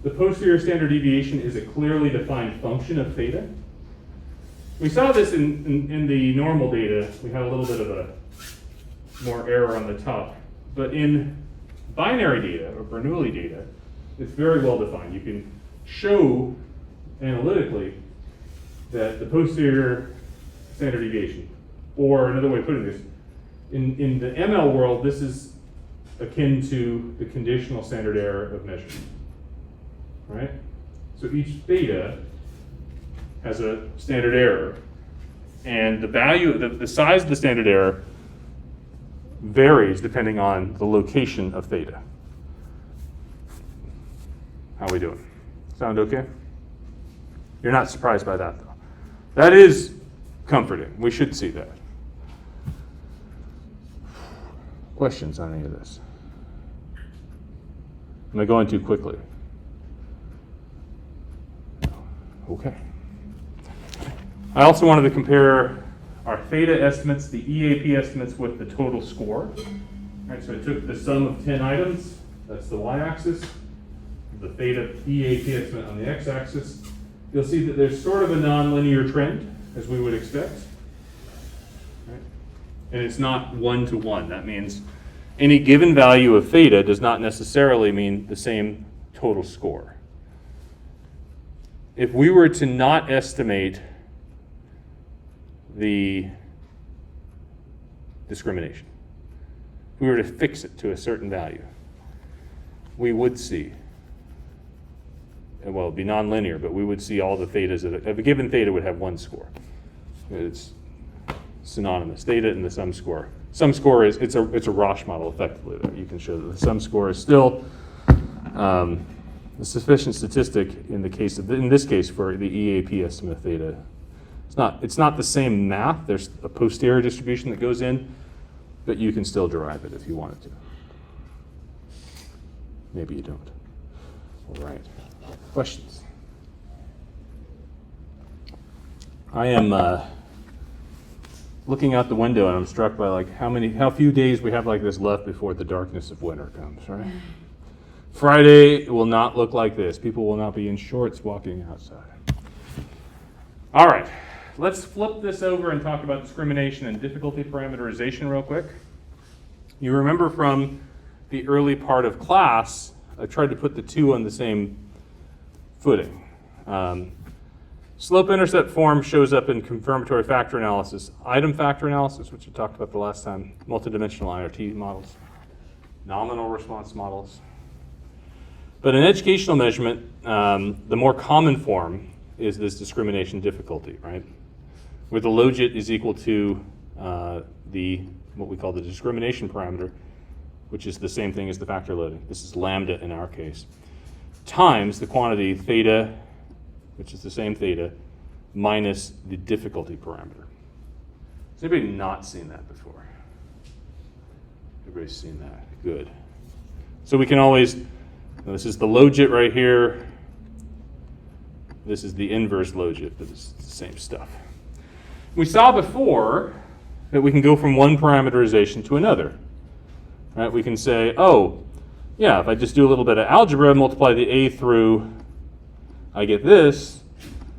the posterior standard deviation is a clearly defined function of theta. We saw this in the normal data. We had a little bit of a more error on the top. But in binary data, or Bernoulli data, it's very well defined. You can show analytically that the posterior standard deviation, or another way of putting this, in the ML world, this is akin to the conditional standard error of measurement, right? So each theta has a standard error, and the value, the size of the standard error varies depending on the location of theta. How are we doing? Sound okay? You're not surprised by that, though. That is comforting. We should see that. Questions on any of this? Am I going too quickly? Okay. I also wanted to compare our theta estimates, the EAP estimates, with the total score. All right, so I took the sum of 10 items, that's the y-axis, the theta EAP estimate on the x-axis. You'll see that there's sort of a nonlinear trend, as we would expect. Right? And it's not one-to-one. That means any given value of theta does not necessarily mean the same total score. If we were to not estimate the discrimination, if we were to fix it to a certain value, we would see, well, it'd be nonlinear, but we would see all the thetas of a given theta would have one score. It's synonymous, theta and the sum score. Sum score is, it's a Roche model effectively there. You can show that the sum score is still a sufficient statistic in this case for the EAP estimate of theta. It's not the same math. There's a posterior distribution that goes in, but you can still derive it if you wanted to. Maybe you don't. All right. Questions? I am looking out the window and I'm struck by like how few days we have like this left before the darkness of winter comes, right? Friday will not look like this. People will not be in shorts walking outside. All right, let's flip this over and talk about discrimination and difficulty parameterization real quick. You remember from the early part of class, I tried to put the two on the same footing. Slope-intercept form shows up in confirmatory factor analysis, item factor analysis, which we talked about the last time, multidimensional IRT models, nominal response models. But in educational measurement, the more common form is this discrimination difficulty, right? Where the logit is equal to what we call the discrimination parameter, which is the same thing as the factor loading. This is lambda in our case, times the quantity theta, which is the same theta, minus the difficulty parameter. Has anybody not seen that before? Everybody's seen that. Good. So we can always, this is the logit right here. This is the inverse logit, but it's the same stuff. We saw before that we can go from one parameterization to another. Right? We can say, oh, yeah, if I just do a little bit of algebra, multiply the a through, I get this.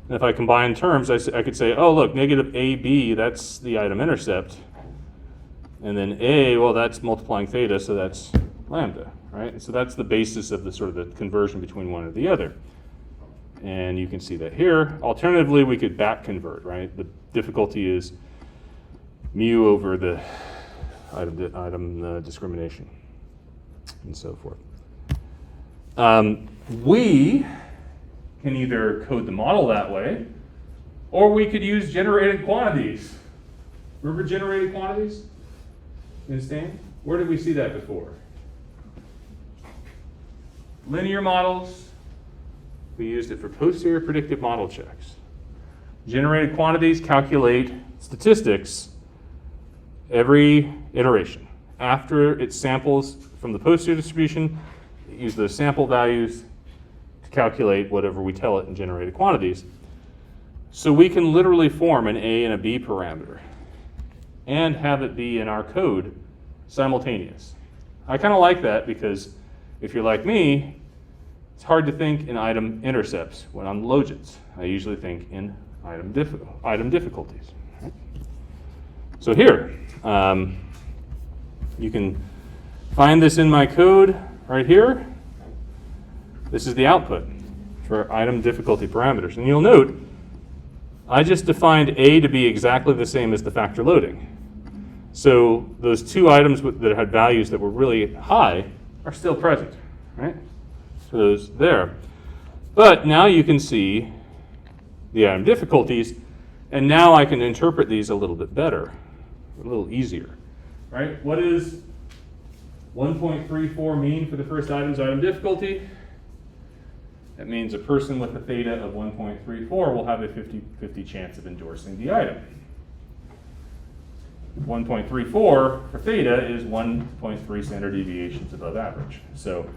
And if I combine terms, I could say, oh, look, negative AB, that's the item intercept. And then A, well, that's multiplying theta, so that's lambda, right? And so that's the basis of the sort of the conversion between one or the other. And you can see that here. Alternatively, we could back convert, right? The difficulty is mu over the item discrimination and so forth. We can either code the model that way, or we could use generated quantities. Remember generated quantities in Stan? Where did we see that before? Linear models, we used it for posterior predictive model checks. Generated quantities calculate statistics every iteration. After it samples from the posterior distribution, it uses those sample values to calculate whatever we tell it in generated quantities. So we can literally form an A and a B parameter and have it be in our code simultaneous. I kind of like that because if you're like me, it's hard to think in item intercepts when I'm logits. I usually think in item difficulties. Right? So here, you can find this in my code right here. This is the output for item difficulty parameters. And you'll note, I just defined A to be exactly the same as the factor loading. So those two items that had values that were really high are still present, right? So those there. But now you can see the item difficulties, and now I can interpret these a little bit better, a little easier, right? What does 1.34 mean for the first item difficulty? That means a person with a theta of 1.34 will have a 50-50 chance of endorsing the item. 1.34 for theta is 1.3 standard deviations above average. So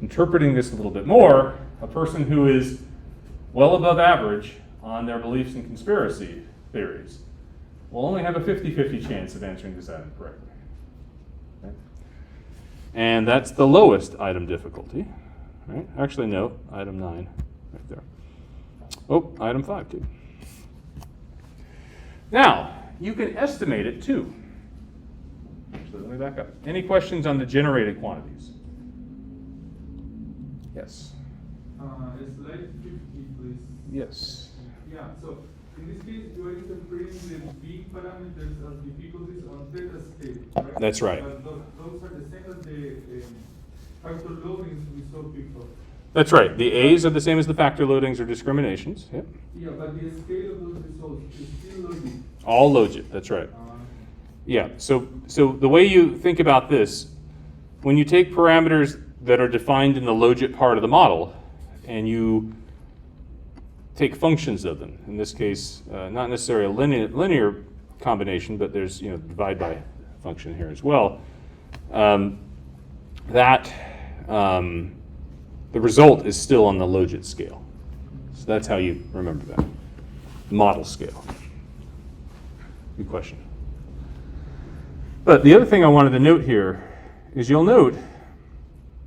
interpreting this a little bit more, a person who is well above average on their beliefs in conspiracy theories will only have a 50-50 chance of answering this item correctly. Okay? And that's the lowest item difficulty. Right? Actually, no, item 9 right there. Oh, item 5 too. Now, you can estimate it too. So let me back up. Any questions on the generated quantities? Yes. Slide 50, please. Yes. Yeah, so in this case, you are interpreting the B parameters as difficulties on theta scale, right? That's right. But those are the same as the factor loadings we saw before. That's right. The A's are the same as the factor loadings or discriminations. Yep. Yeah, but the scale of those results is still loading. All logit. That's right. Yeah. So the way you think about this, when you take parameters that are defined in the logit part of the model, and you take functions of them. In this case, not necessarily a linear combination, but there's divide by function here as well. The result is still on the logit scale. So that's how you remember that. Model scale. Good question. But the other thing I wanted to note here is you'll note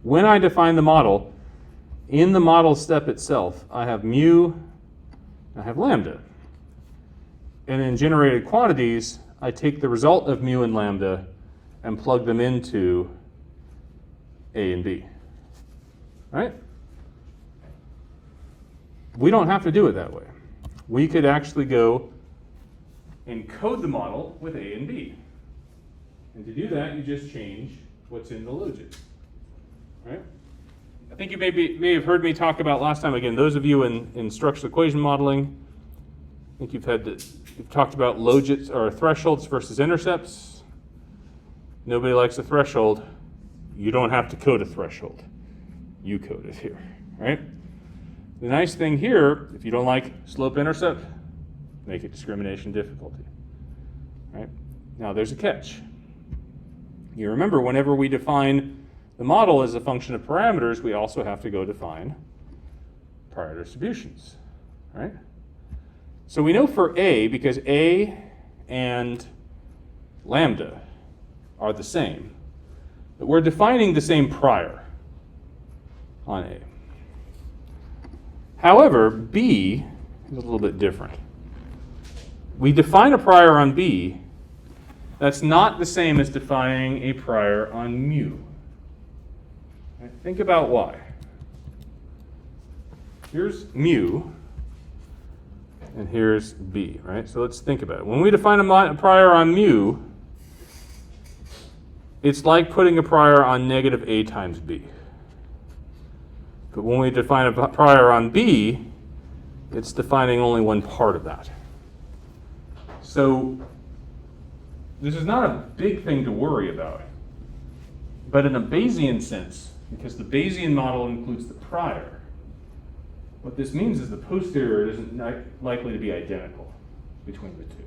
when I define the model, in the model step itself, I have mu, I have lambda. And in generated quantities, I take the result of mu and lambda and plug them into A and B. Right? We don't have to do it that way. We could actually go and code the model with A and B. And to do that, you just change what's in the logit. Right? I think you may have heard me talk about last time, again, those of you in structural equation modeling, I think you've talked about logits or thresholds versus intercepts. Nobody likes a threshold. You don't have to code a threshold. You code it here, right? The nice thing here, if you don't like slope intercept, make it discrimination difficulty, right? Now there's a catch. You remember whenever we define the model as a function of parameters, we also have to go define prior distributions, right? So we know for A, because A and lambda are the same, that we're defining the same prior on A. However, B is a little bit different. We define a prior on B. That's not the same as defining a prior on mu. Right? Think about why. Here's mu, and here's B, right? So let's think about it. When we define a prior on mu, it's like putting a prior on negative A times B. But when we define a prior on B, it's defining only one part of that. So this is not a big thing to worry about. But in a Bayesian sense, because the Bayesian model includes the prior, what this means is the posterior isn't likely to be identical between the two.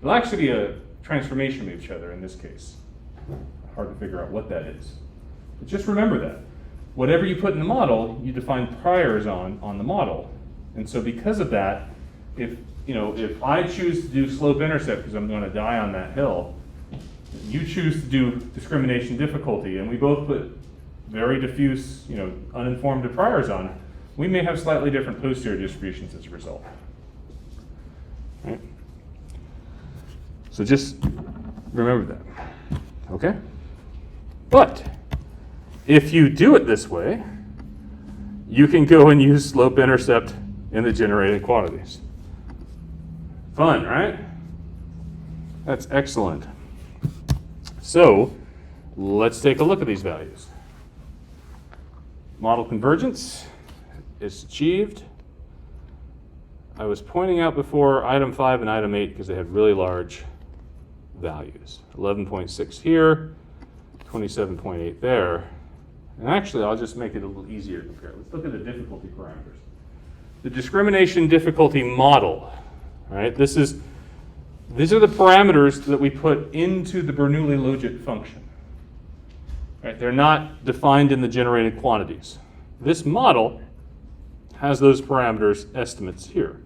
There'll actually be a transformation of each other in this case. Hard to figure out what that is. But just remember that. Whatever you put in the model, you define priors on the model. And so because of that, if I choose to do slope-intercept because I'm going to die on that hill, you choose to do discrimination difficulty, and we both put very diffuse, uninformed priors on, we may have slightly different posterior distributions as a result. Right? So just remember that, okay? But if you do it this way, you can go and use slope-intercept in the generated quantities. Fun, right? That's excellent. So let's take a look at these values. Model convergence is achieved. I was pointing out before item 5 and item 8 because they had really large values. 11.6 here, 27.8 there. And actually, I'll just make it a little easier to compare. Let's look at the difficulty parameters. The discrimination difficulty model, right? These are the parameters that we put into the Bernoulli-Logit function. Right? They're not defined in the generated quantities. This model has those parameters estimates here.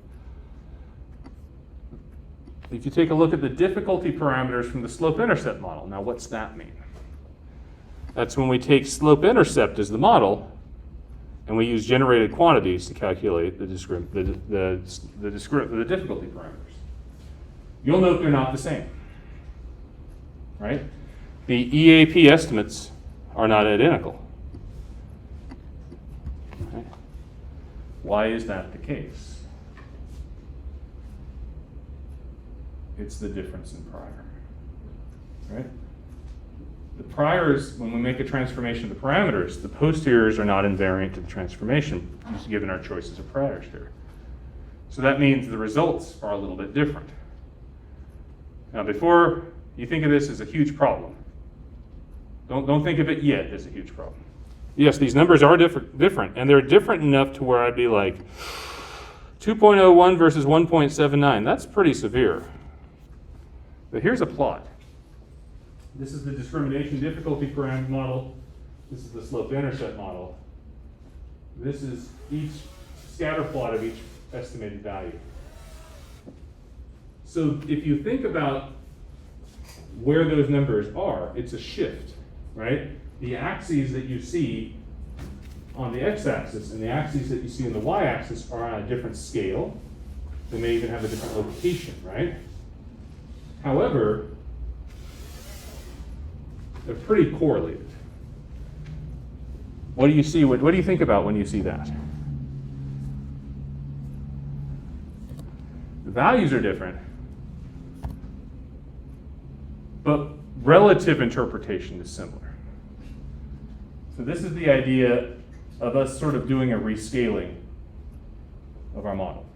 If you take a look at the difficulty parameters from the slope-intercept model, now what's that mean? That's when we take slope-intercept as the model, and we use generated quantities to calculate the difficulty parameters. You'll note they're not the same, right? The EAP estimates are not identical. Okay. Why is that the case? It's the difference in prior, right? The priors, when we make a transformation of the parameters, the posteriors are not invariant to the transformation, just given our choices of priors here. So that means the results are a little bit different. Now, before you think of this as a huge problem, don't think of it yet as a huge problem. Yes, these numbers are different, and they're different enough to where I'd be like, 2.01 versus 1.79, that's pretty severe. But here's a plot. This is the discrimination difficulty parameter model. This is the slope-intercept model. This is each scatter plot of each estimated value. So if you think about where those numbers are, it's a shift, right? The axes that you see on the x-axis and the axes that you see on the y-axis are on a different scale. They may even have a different location, right? However, they're pretty correlated. What do you see? What do you think about when you see that? The values are different, but relative interpretation is similar. So this is the idea of us sort of doing a rescaling of our model,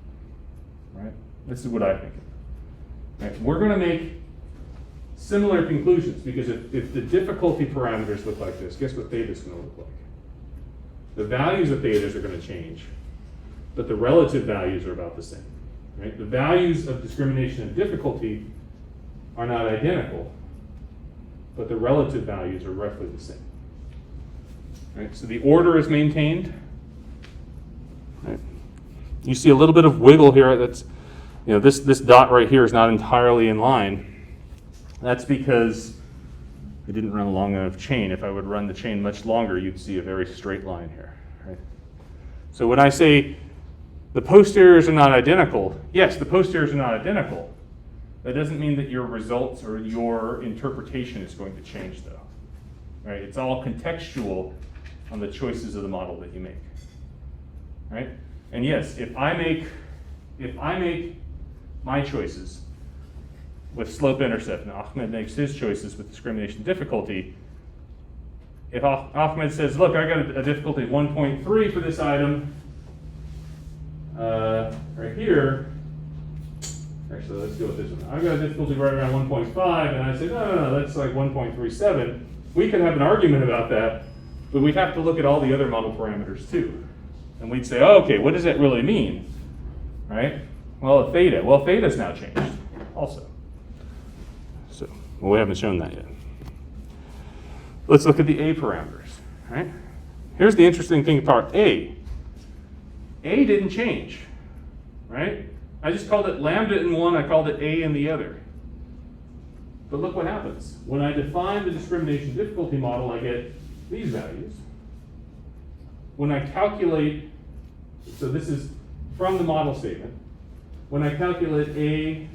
right? This is what I think. Right? We're going to make similar conclusions because if the difficulty parameters look like this, guess what theta is going to look like? The values of thetas are going to change, but the relative values are about the same. Right? The values of discrimination and difficulty are not identical, but the relative values are roughly the same. Right? So the order is maintained. Right? You see a little bit of wiggle here. That's, this dot right here is not entirely in line. That's because I didn't run a long enough chain. If I would run the chain much longer, you'd see a very straight line here. Right? So when I say the posteriors are not identical, yes, the posteriors are not identical. That doesn't mean that your results or your interpretation is going to change, though. Right? It's all contextual on the choices of the model that you make. Right? And yes, if I make my choices with slope-intercept, and Ahmed makes his choices with discrimination difficulty, if Ahmed says, look, I got a difficulty of 1.3 for this item right here, Actually, let's go with this one. I've got a difficulty right around 1.5, and I say, no, that's like 1.37. We could have an argument about that, but we'd have to look at all the other model parameters too. And we'd say, oh, okay, what does that really mean? Right? Well, theta. Well, theta's now changed also. So, well, we haven't shown that yet. Let's look at the A parameters, right? Here's the interesting thing about A. A didn't change, right? I just called it lambda in one, I called it A in the other. But look what happens. When I define the discrimination difficulty model, I get these values. When I calculate, so this is from the model statement, when I calculate A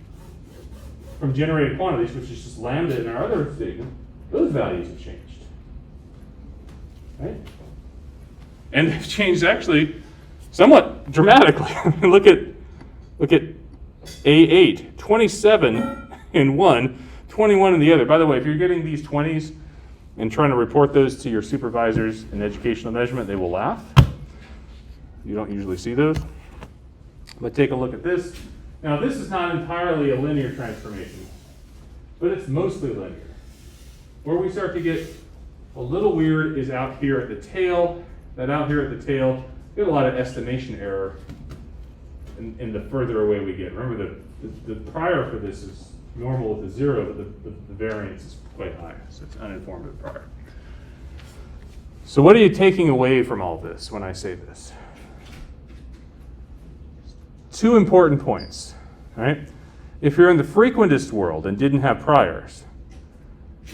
from generated quantities, which is just lambda in our other statement, those values have changed. Right? And they've changed actually somewhat dramatically. look at A8, 27 in one, 21 in the other. By the way, if you're getting these 20s and trying to report those to your supervisors in educational measurement, they will laugh. You don't usually see those. But take a look at this. Now, this is not entirely a linear transformation, but it's mostly linear. Where we start to get a little weird is out here at the tail. That out here at the tail, we get a lot of estimation error in the further away we get. Remember, the prior for this is normal with a 0, but the variance is quite high, so it's uninformative prior. So what are you taking away from all this when I say this? 2 important points, right? If you're in the frequentist world and didn't have priors,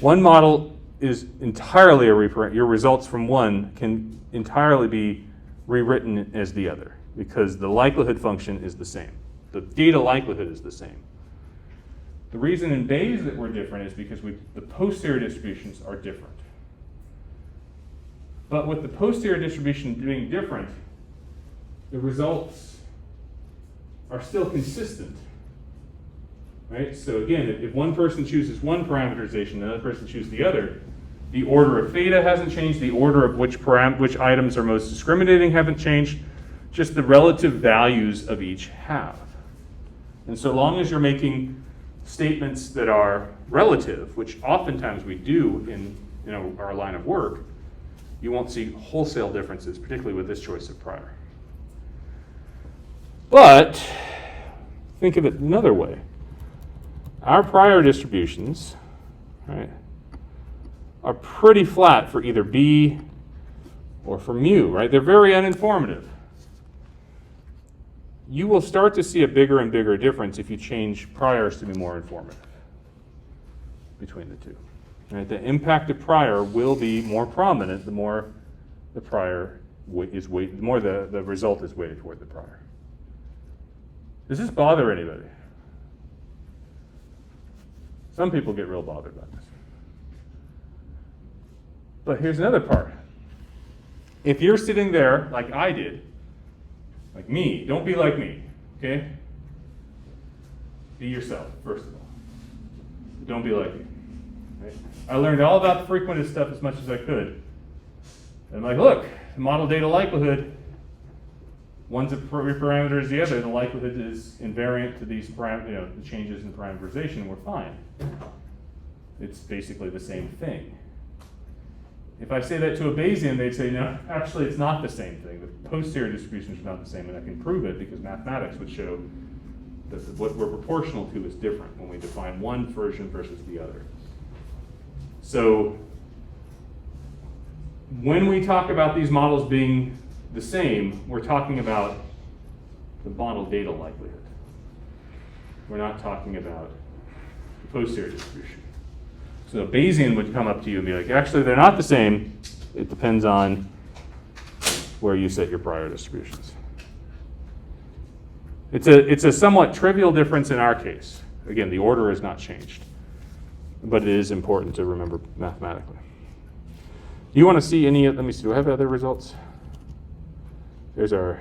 one model is entirely a reprint. Your results from one can entirely be rewritten as the other because the likelihood function is the same. The data likelihood is the same. The reason in Bayes that we're different is because the posterior distributions are different. But with the posterior distribution being different, the results are still consistent, right? So again, if one person chooses one parameterization, another person chooses the other, the order of theta hasn't changed, the order of which items are most discriminating haven't changed, just the relative values of each have. And so long as you're making statements that are relative, which oftentimes we do in our line of work, you won't see wholesale differences, particularly with this choice of prior. But think of it another way. Our prior distributions, right, are pretty flat for either B or for mu, right? They're very uninformative. You will start to see a bigger and bigger difference if you change priors to be more informative between the two. Right? The impact of prior will be more prominent the more the prior is weighted, the more the result is weighted toward the prior. Does this bother anybody? Some people get real bothered by this. But here's another part. If you're sitting there like I did, like me, don't be like me, okay? Be yourself, first of all. Don't be like me. Right? I learned all about the frequentist stuff as much as I could. And I'm like, look, the model data likelihood, one's a parameter as the other, the likelihood is invariant to these the changes in parameterization, and we're fine. It's basically the same thing. If I say that to a Bayesian, they'd say, no, actually it's not the same thing. The posterior distributions are not the same, and I can prove it because mathematics would show that what we're proportional to is different when we define one version versus the other. So when we talk about these models being the same, we're talking about the model data likelihood. We're not talking about the posterior distribution. So a Bayesian would come up to you and be like, actually, they're not the same. It depends on where you set your prior distributions. It's a somewhat trivial difference in our case. Again, the order has not changed, but it is important to remember mathematically. Do you want to see any, let me see, do I have other results? There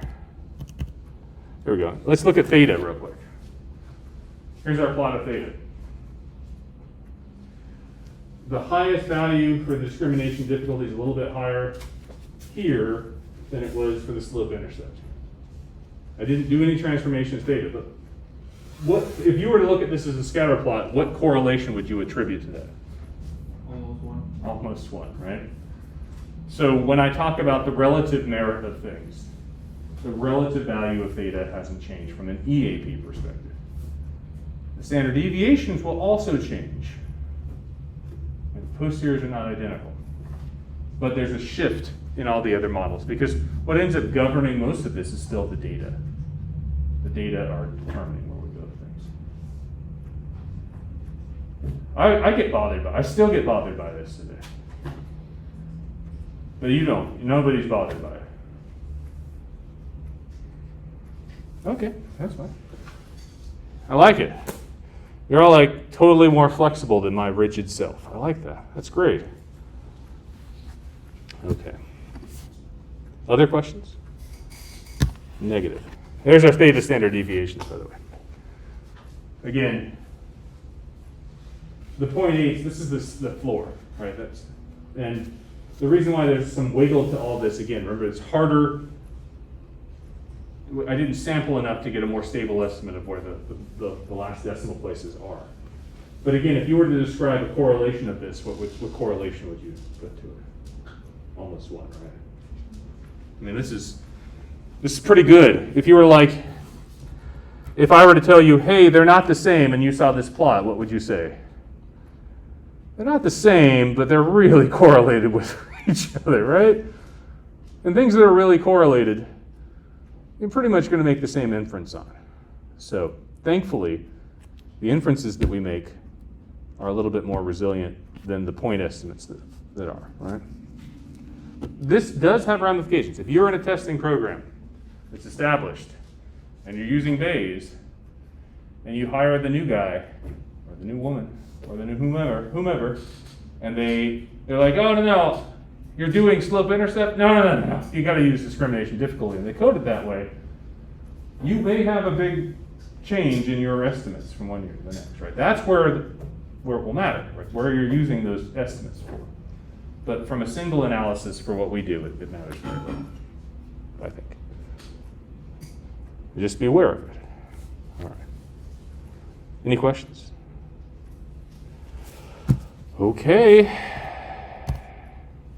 we go. Let's look at theta real quick. Here's our plot of theta. The highest value for the discrimination difficulty is a little bit higher here than it was for the slope intercept. I didn't do any transformations theta, but what if you were to look at this as a scatter plot, what correlation would you attribute to that? Almost one. Almost one, right? So when I talk about the relative merit of things, the relative value of theta hasn't changed from an EAP perspective. The standard deviations will also change. And the posteriors are not identical. But there's a shift in all the other models because what ends up governing most of this is still the data. The data are determining where we go with things. I still get bothered by this today. But you don't. Nobody's bothered by it. Okay, that's fine. I like it. You're all like totally more flexible than my rigid self. I like that. That's great. Okay. Other questions? Negative. There's our theta standard deviations, by the way. Again, the 0.8, this is the floor, right? And the reason why there's some wiggle to all this, again, remember it's harder. I didn't sample enough to get a more stable estimate of where the last decimal places are. But again, if you were to describe a correlation of this, what correlation would you put to it? Almost one, right? I mean, this is pretty good. If you were like, if I were to tell you, hey, they're not the same, and you saw this plot, what would you say? They're not the same, but they're really correlated with each other, right? And things that are really correlated, you're pretty much going to make the same inference on. So thankfully, the inferences that we make are a little bit more resilient than the point estimates that are, right? This does have ramifications. If you're in a testing program that's established and you're using Bayes and you hire the new guy or the new woman or the new whomever, and they're like, oh, no, you're doing slope-intercept? No. You got to use discrimination difficulty. And they code it that way. You may have a big change in your estimates from one year to the next, right? That's where it will matter, right? Where you're using those estimates for. But from a single analysis for what we do, it matters very little, I think. Just be aware of it. All right. Any questions? Okay.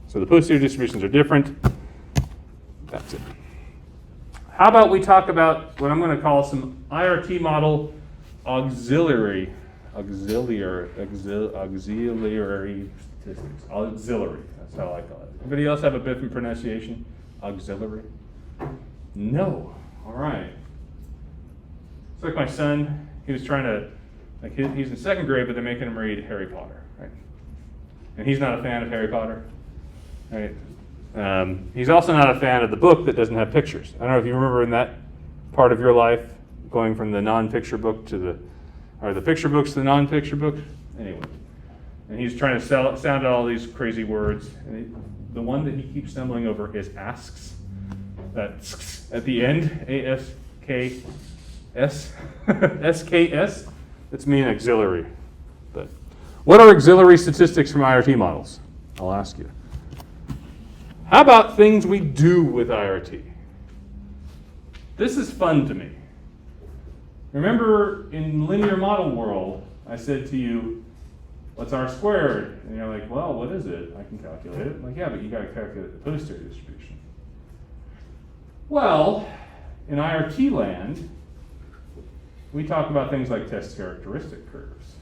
So the posterior distributions are different. That's it. How about we talk about what I'm going to call some IRT model auxiliary statistics. Auxiliary, that's how I call it. Anybody else have a different pronunciation? Auxiliary? No. All right. It's like my son, he was trying to, like he's in second grade, but they're making him read Harry Potter, right? And he's not a fan of Harry Potter, right? He's also not a fan of the book that doesn't have pictures. I don't know if you remember in that part of your life, going from the non-picture book to the picture books to the non-picture books. Anyway, and he's trying to sound out all these crazy words. And the one that he keeps stumbling over is asks. That's at the end, A-S-K-S, S-K-S. That's mean auxiliary. But what are auxiliary statistics from IRT models? I'll ask you. How about things we do with IRT? This is fun to me. Remember in linear model world, I said to you, what's R squared? And you're like, well, what is it? I can calculate it. I'm like, yeah, but you got to calculate the posterior distribution. Well, in IRT land, we talk about things like test characteristic curves,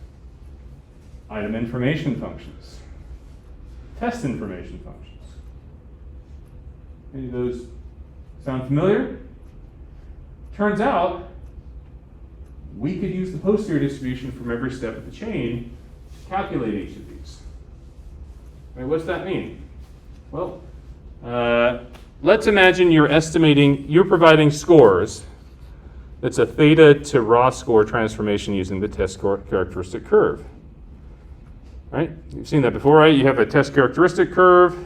item information functions, test information functions. Any of those sound familiar? Turns out, we could use the posterior distribution from every step of the chain to calculate each of these. Right, what's that mean? Well, let's imagine you're providing scores. That's a theta to raw score transformation using the test characteristic curve. Right? You've seen that before, right? You have a test characteristic curve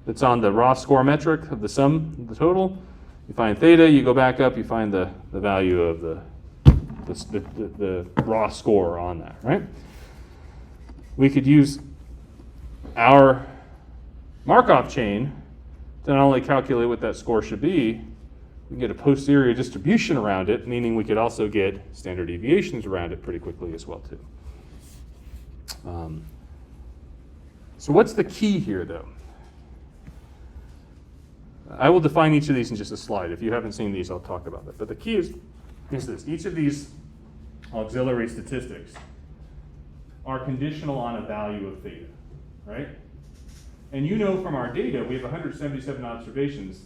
that's on the raw score metric of the sum of the total. You find theta, you go back up, you find the value of the raw score on that, right? We could use our Markov chain to not only calculate what that score should be, we can get a posterior distribution around it, meaning we could also get standard deviations around it pretty quickly as well too. So what's the key here though? I will define each of these in just a slide. If you haven't seen these, I'll talk about it. But the key is this. Each of these auxiliary statistics are conditional on a value of theta, right? And you know from our data, we have 177 observations.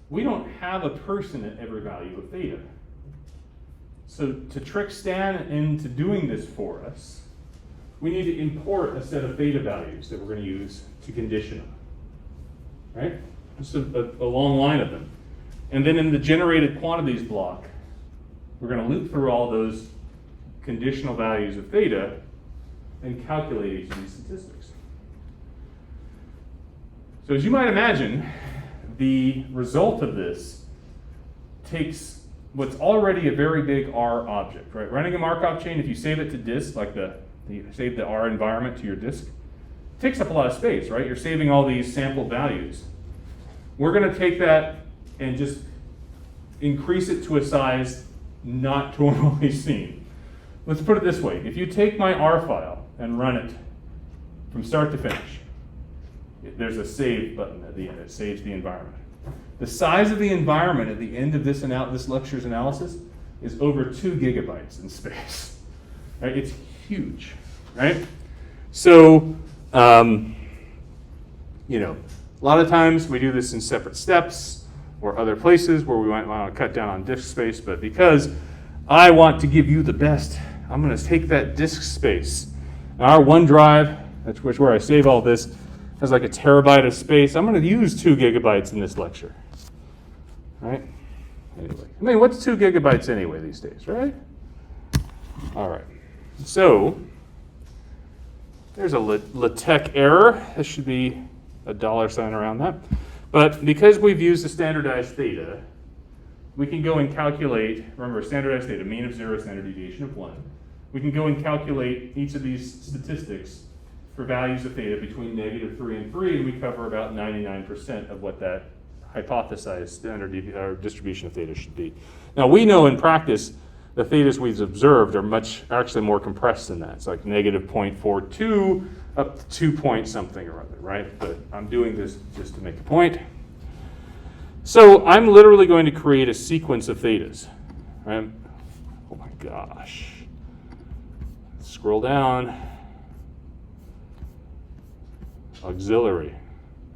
We don't have a person at every value of theta. So to trick Stan into doing this for us, we need to import a set of theta values that we're going to use to condition them, right? Just a long line of them. And then in the generated quantities block, we're going to loop through all those conditional values of theta and calculate each of these statistics. So as you might imagine, the result of this takes what's already a very big R object, right? Running a Markov chain, if you save it to disk, like you save the R environment to your disk, it takes up a lot of space, right? You're saving all these sampled values. We're going to take that and just increase it to a size not normally seen. Let's put it this way. If you take my R file and run it from start to finish, there's a save button at the end. It saves the environment. The size of the environment at the end of this lecture's analysis is over 2 gigabytes in space. Right? It's huge, right? So, a lot of times we do this in separate steps or other places where we might want to cut down on disk space, but because I want to give you the best, I'm going to take that disk space. Our OneDrive, that's where I save all this, has like a terabyte of space. I'm going to use 2 gigabytes in this lecture, right? Anyway, I mean, what's 2 gigabytes anyway these days, right? All right, so there's a LaTeX error. This should be a $sign around that. But because we've used the standardized theta, we can go and calculate, remember standardized theta, mean of 0, standard deviation of 1. We can go and calculate each of these statistics for values of theta between -3 and 3, and we cover about 99% of what that hypothesized standard distribution of theta should be. Now we know in practice the thetas we've observed are actually more compressed than that. It's like -0.42 up to 2 point something or other, right? But I'm doing this just to make a point. So I'm literally going to create a sequence of thetas, right? Oh my gosh. Scroll down. Auxiliary.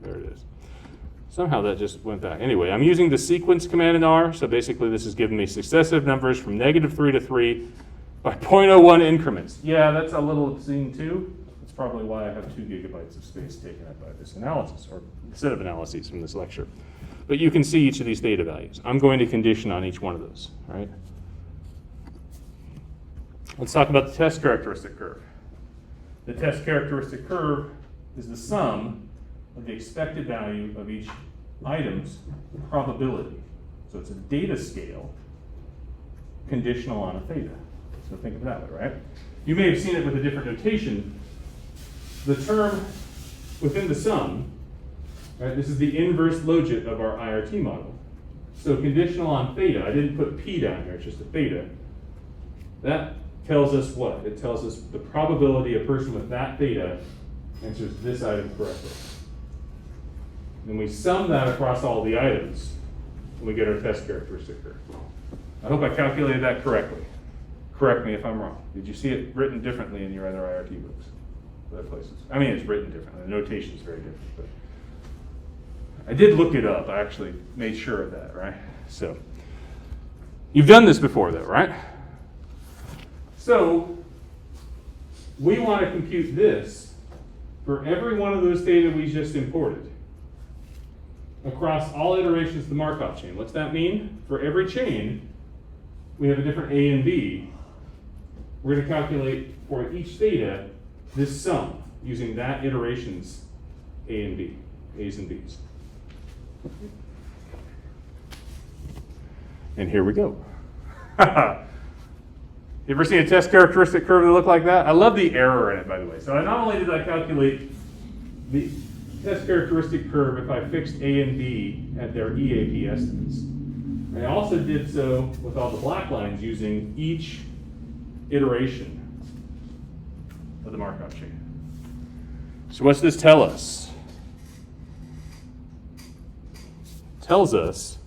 There it is. Somehow that just went back. Anyway, I'm using the sequence command in R. So basically this is giving me successive numbers from -3 to 3 by 0.01 increments. Yeah, that's a little obscene too. That's probably why I have 2 gigabytes of space taken up by this analysis, or set of analyses from this lecture. But you can see each of these theta values. I'm going to condition on each one of those, right? Let's talk about the test characteristic curve. The test characteristic curve is the sum of the expected value of each item's probability. So it's a data scale conditional on a theta. So think of it that way, right? You may have seen it with a different notation. The term within the sum, right, this is the inverse logit of our IRT model. So conditional on theta, I didn't put P down here, it's just a theta. That tells us what? It tells us the probability a person with that theta answers this item correctly. And we sum that across all the items, and we get our test characteristic curve. I hope I calculated that correctly. Correct me if I'm wrong. Did you see it written differently in your other IRT books? Other places? I mean, it's written differently. The notation is very different. But I did look it up. I actually made sure of that, right? So you've done this before, though, right? So we want to compute this for every one of those theta we just imported across all iterations of the Markov chain. What's that mean? For every chain, we have a different A and B. We're going to calculate for each theta this sum using that iteration's A and B, A's and B's. And here we go. You ever seen a test characteristic curve that looked like that? I love the error in it, by the way. So not only did I calculate the test characteristic curve if I fixed A and B at their EAP estimates, I also did so with all the black lines using each iteration of the Markov chain. So what's this tell us? It tells us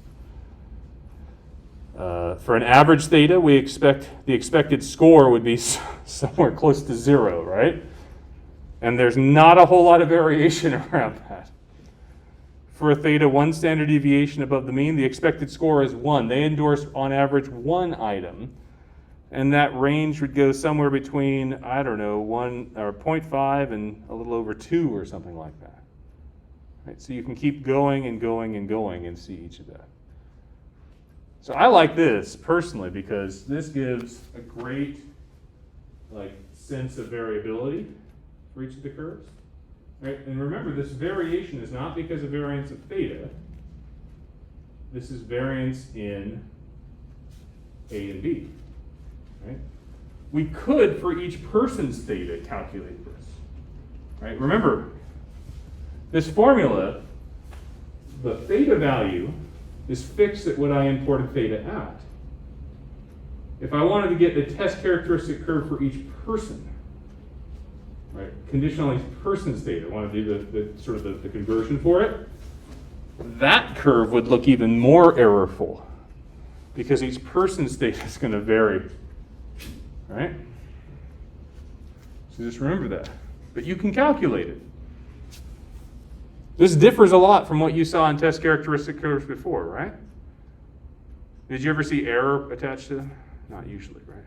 for an average theta, we expect the expected score would be somewhere close to 0, right? And there's not a whole lot of variation around that. For a theta 1 standard deviation above the mean, the expected score is 1. They endorse on average 1 item, and that range would go somewhere between, I don't know, 1 or 0.5 and a little over 2 or something like that. Right? So you can keep going and going and going and see each of that. So I like this personally because this gives a great sense of variability for each of the curves. Right? And remember, this variation is not because of variance of theta. This is variance in A and B. Right? We could, for each person's theta, calculate this. Right? Remember, this formula, the theta value is fixed at what I imported theta at. If I wanted to get the test characteristic curve for each person, right, conditional on each person's theta, I want to do the conversion for it, that curve would look even more errorful because each person's theta is going to vary, right? So just remember that. But you can calculate it. This differs a lot from what you saw in test characteristic curves before, right? Did you ever see error attached to them? Not usually, right?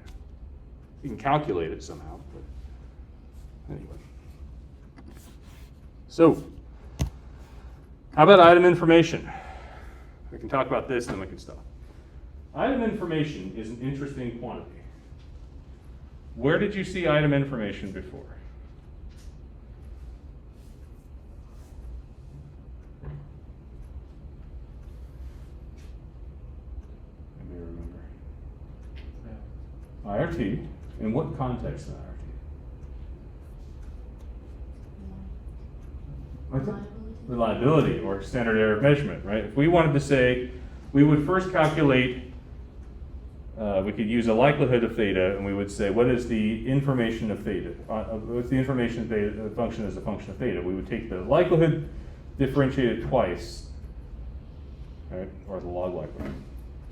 You can calculate it somehow, but anyway. So, how about item information? We can talk about this and then we can stop. Item information is an interesting quantity. Where did you see item information before? IRT. In what context in IRT? What's it? Reliability or standard error of measurement, right? If we wanted to say, we would first calculate, we could use a likelihood of theta, and we would say, what is the information of theta? What's the information of theta function as a function of theta? We would take the likelihood, differentiate it twice, right? Or the log likelihood.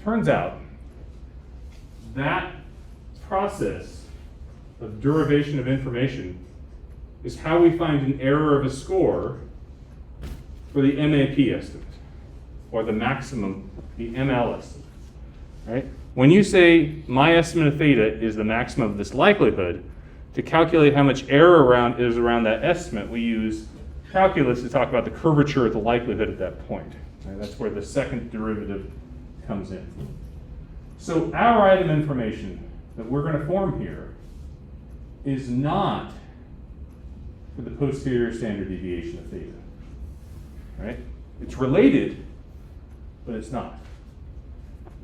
Turns out that process of derivation of information is how we find an error of a score for the MAP estimate, or the maximum, the ML estimate, right? When you say my estimate of theta is the maximum of this likelihood, to calculate how much error is around that estimate, we use calculus to talk about the curvature of the likelihood at that point. Right? That's where the second derivative comes in. So our item information that we're going to form here is not for the posterior standard deviation of theta. Right? It's related, but it's not.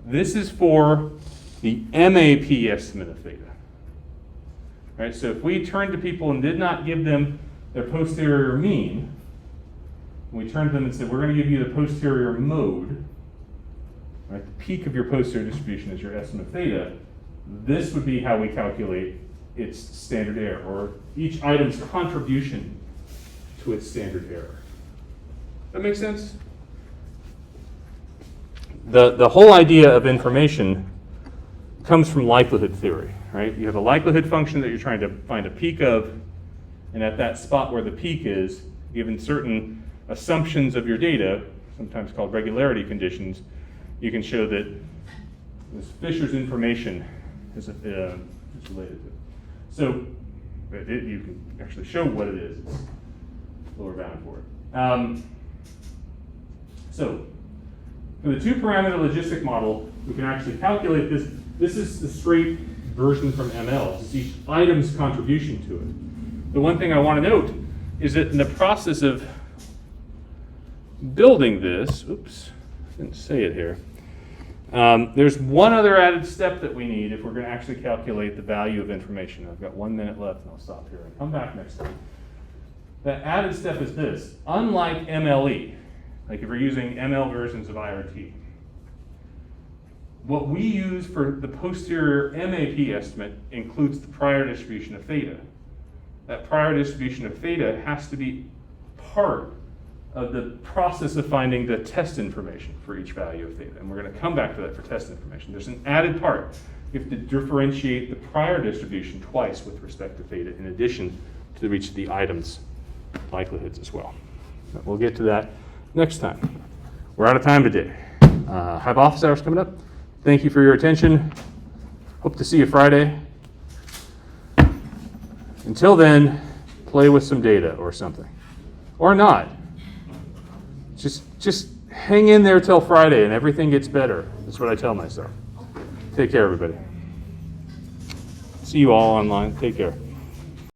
This is for the MAP estimate of theta. Right? So if we turned to people and did not give them their posterior mean, we turned to them and said, we're going to give you the posterior mode, right? The peak of your posterior distribution is your estimate of theta. This would be how we calculate its standard error, or each item's contribution to its standard error. That makes sense? The whole idea of information comes from likelihood theory, right? You have a likelihood function that you're trying to find a peak of, and at that spot where the peak is, given certain assumptions of your data, sometimes called regularity conditions, you can show that this Fisher's information is related to it. So you can actually show what it is. It's lower bound for it. So for the two-parameter logistic model, we can actually calculate this. This is the straight version from ML. It's each item's contribution to it. The one thing I want to note is that in the process of building this, oops, I didn't say it here. There's one other added step that we need if we're going to actually calculate the value of information. I've got 1 minute left, and I'll stop here and come back next time. That added step is this. Unlike MLE, like if we're using ML versions of IRT, What we use for the posterior MAP estimate includes the prior distribution of theta. That prior distribution of theta has to be part of the process of finding the test information for each value of theta. And we're going to come back to that for test information. There's an added part. You have to differentiate the prior distribution twice with respect to theta in addition to each of the items' likelihoods as well. But we'll get to that next time. We're out of time today. Have office hours coming up. Thank you for your attention. Hope to see you Friday. Until then, play with some data or something. Or not. Just hang in there till Friday and everything gets better. That's what I tell myself. Take care, everybody. See you all online. Take care.